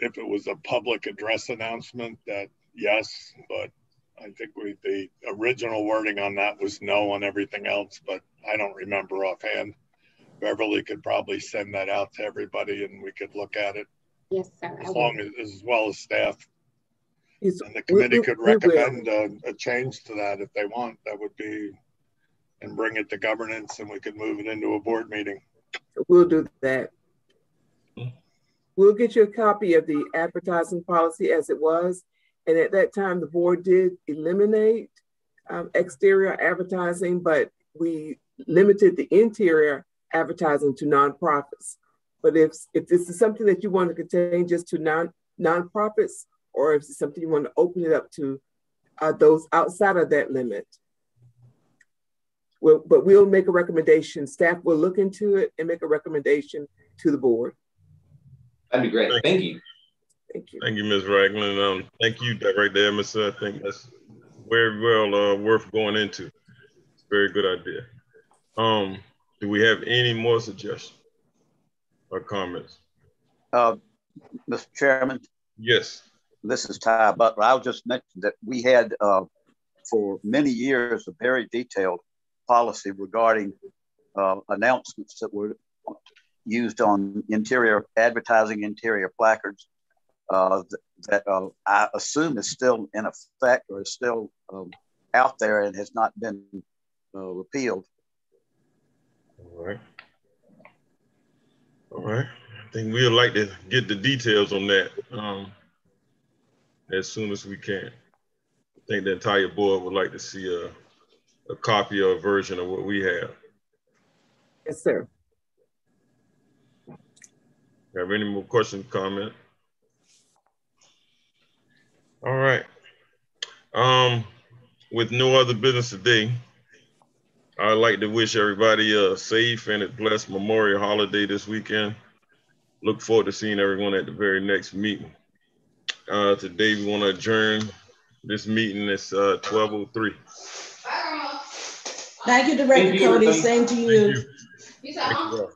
F: if it was a public address announcement, that yes, but I think the original wording on that was no on everything else, but I don't remember offhand. Beverly could probably send that out to everybody and we could look at it.
A: Yes, sir.
F: As well as staff. And the committee could recommend a change to that if they want. That would be, and bring it to governance, and we could move it into a board meeting.
G: We'll do that. We'll get you a copy of the advertising policy as it was. And at that time, the board did eliminate exterior advertising, but we limited the interior advertising to nonprofits. But if this is something that you want to contain just to nonprofits, or if it's something you want to open it up to those outside of that limit, but we'll make a recommendation. Staff will look into it and make a recommendation to the board.
N: That'd be great. Thank you.
G: Thank you.
B: Thank you, Ms. Ragland. Thank you right there, Ms. I think that's very well worth going into. It's a very good idea. Do we have any more suggestions or comments?
T: Mr. Chairman?
B: Yes.
T: This is Ty Butler. I'll just mention that we had for many years a very detailed policy regarding announcements that were used on interior advertising, interior placards that I assume is still in effect or is still out there and has not been repealed.
B: All right. All right. I think we'd like to get the details on that as soon as we can. I think the entire board would like to see a copy or a version of what we have.
G: Yes, sir.
B: Have any more questions, comment? All right. With no other business today, I'd like to wish everybody a safe and a blessed Memorial holiday this weekend. Look forward to seeing everyone at the very next meeting. Today we want to adjourn this meeting. It's 12:03.
C: Thank you, Director Cody. Same to you.
B: Thank you all.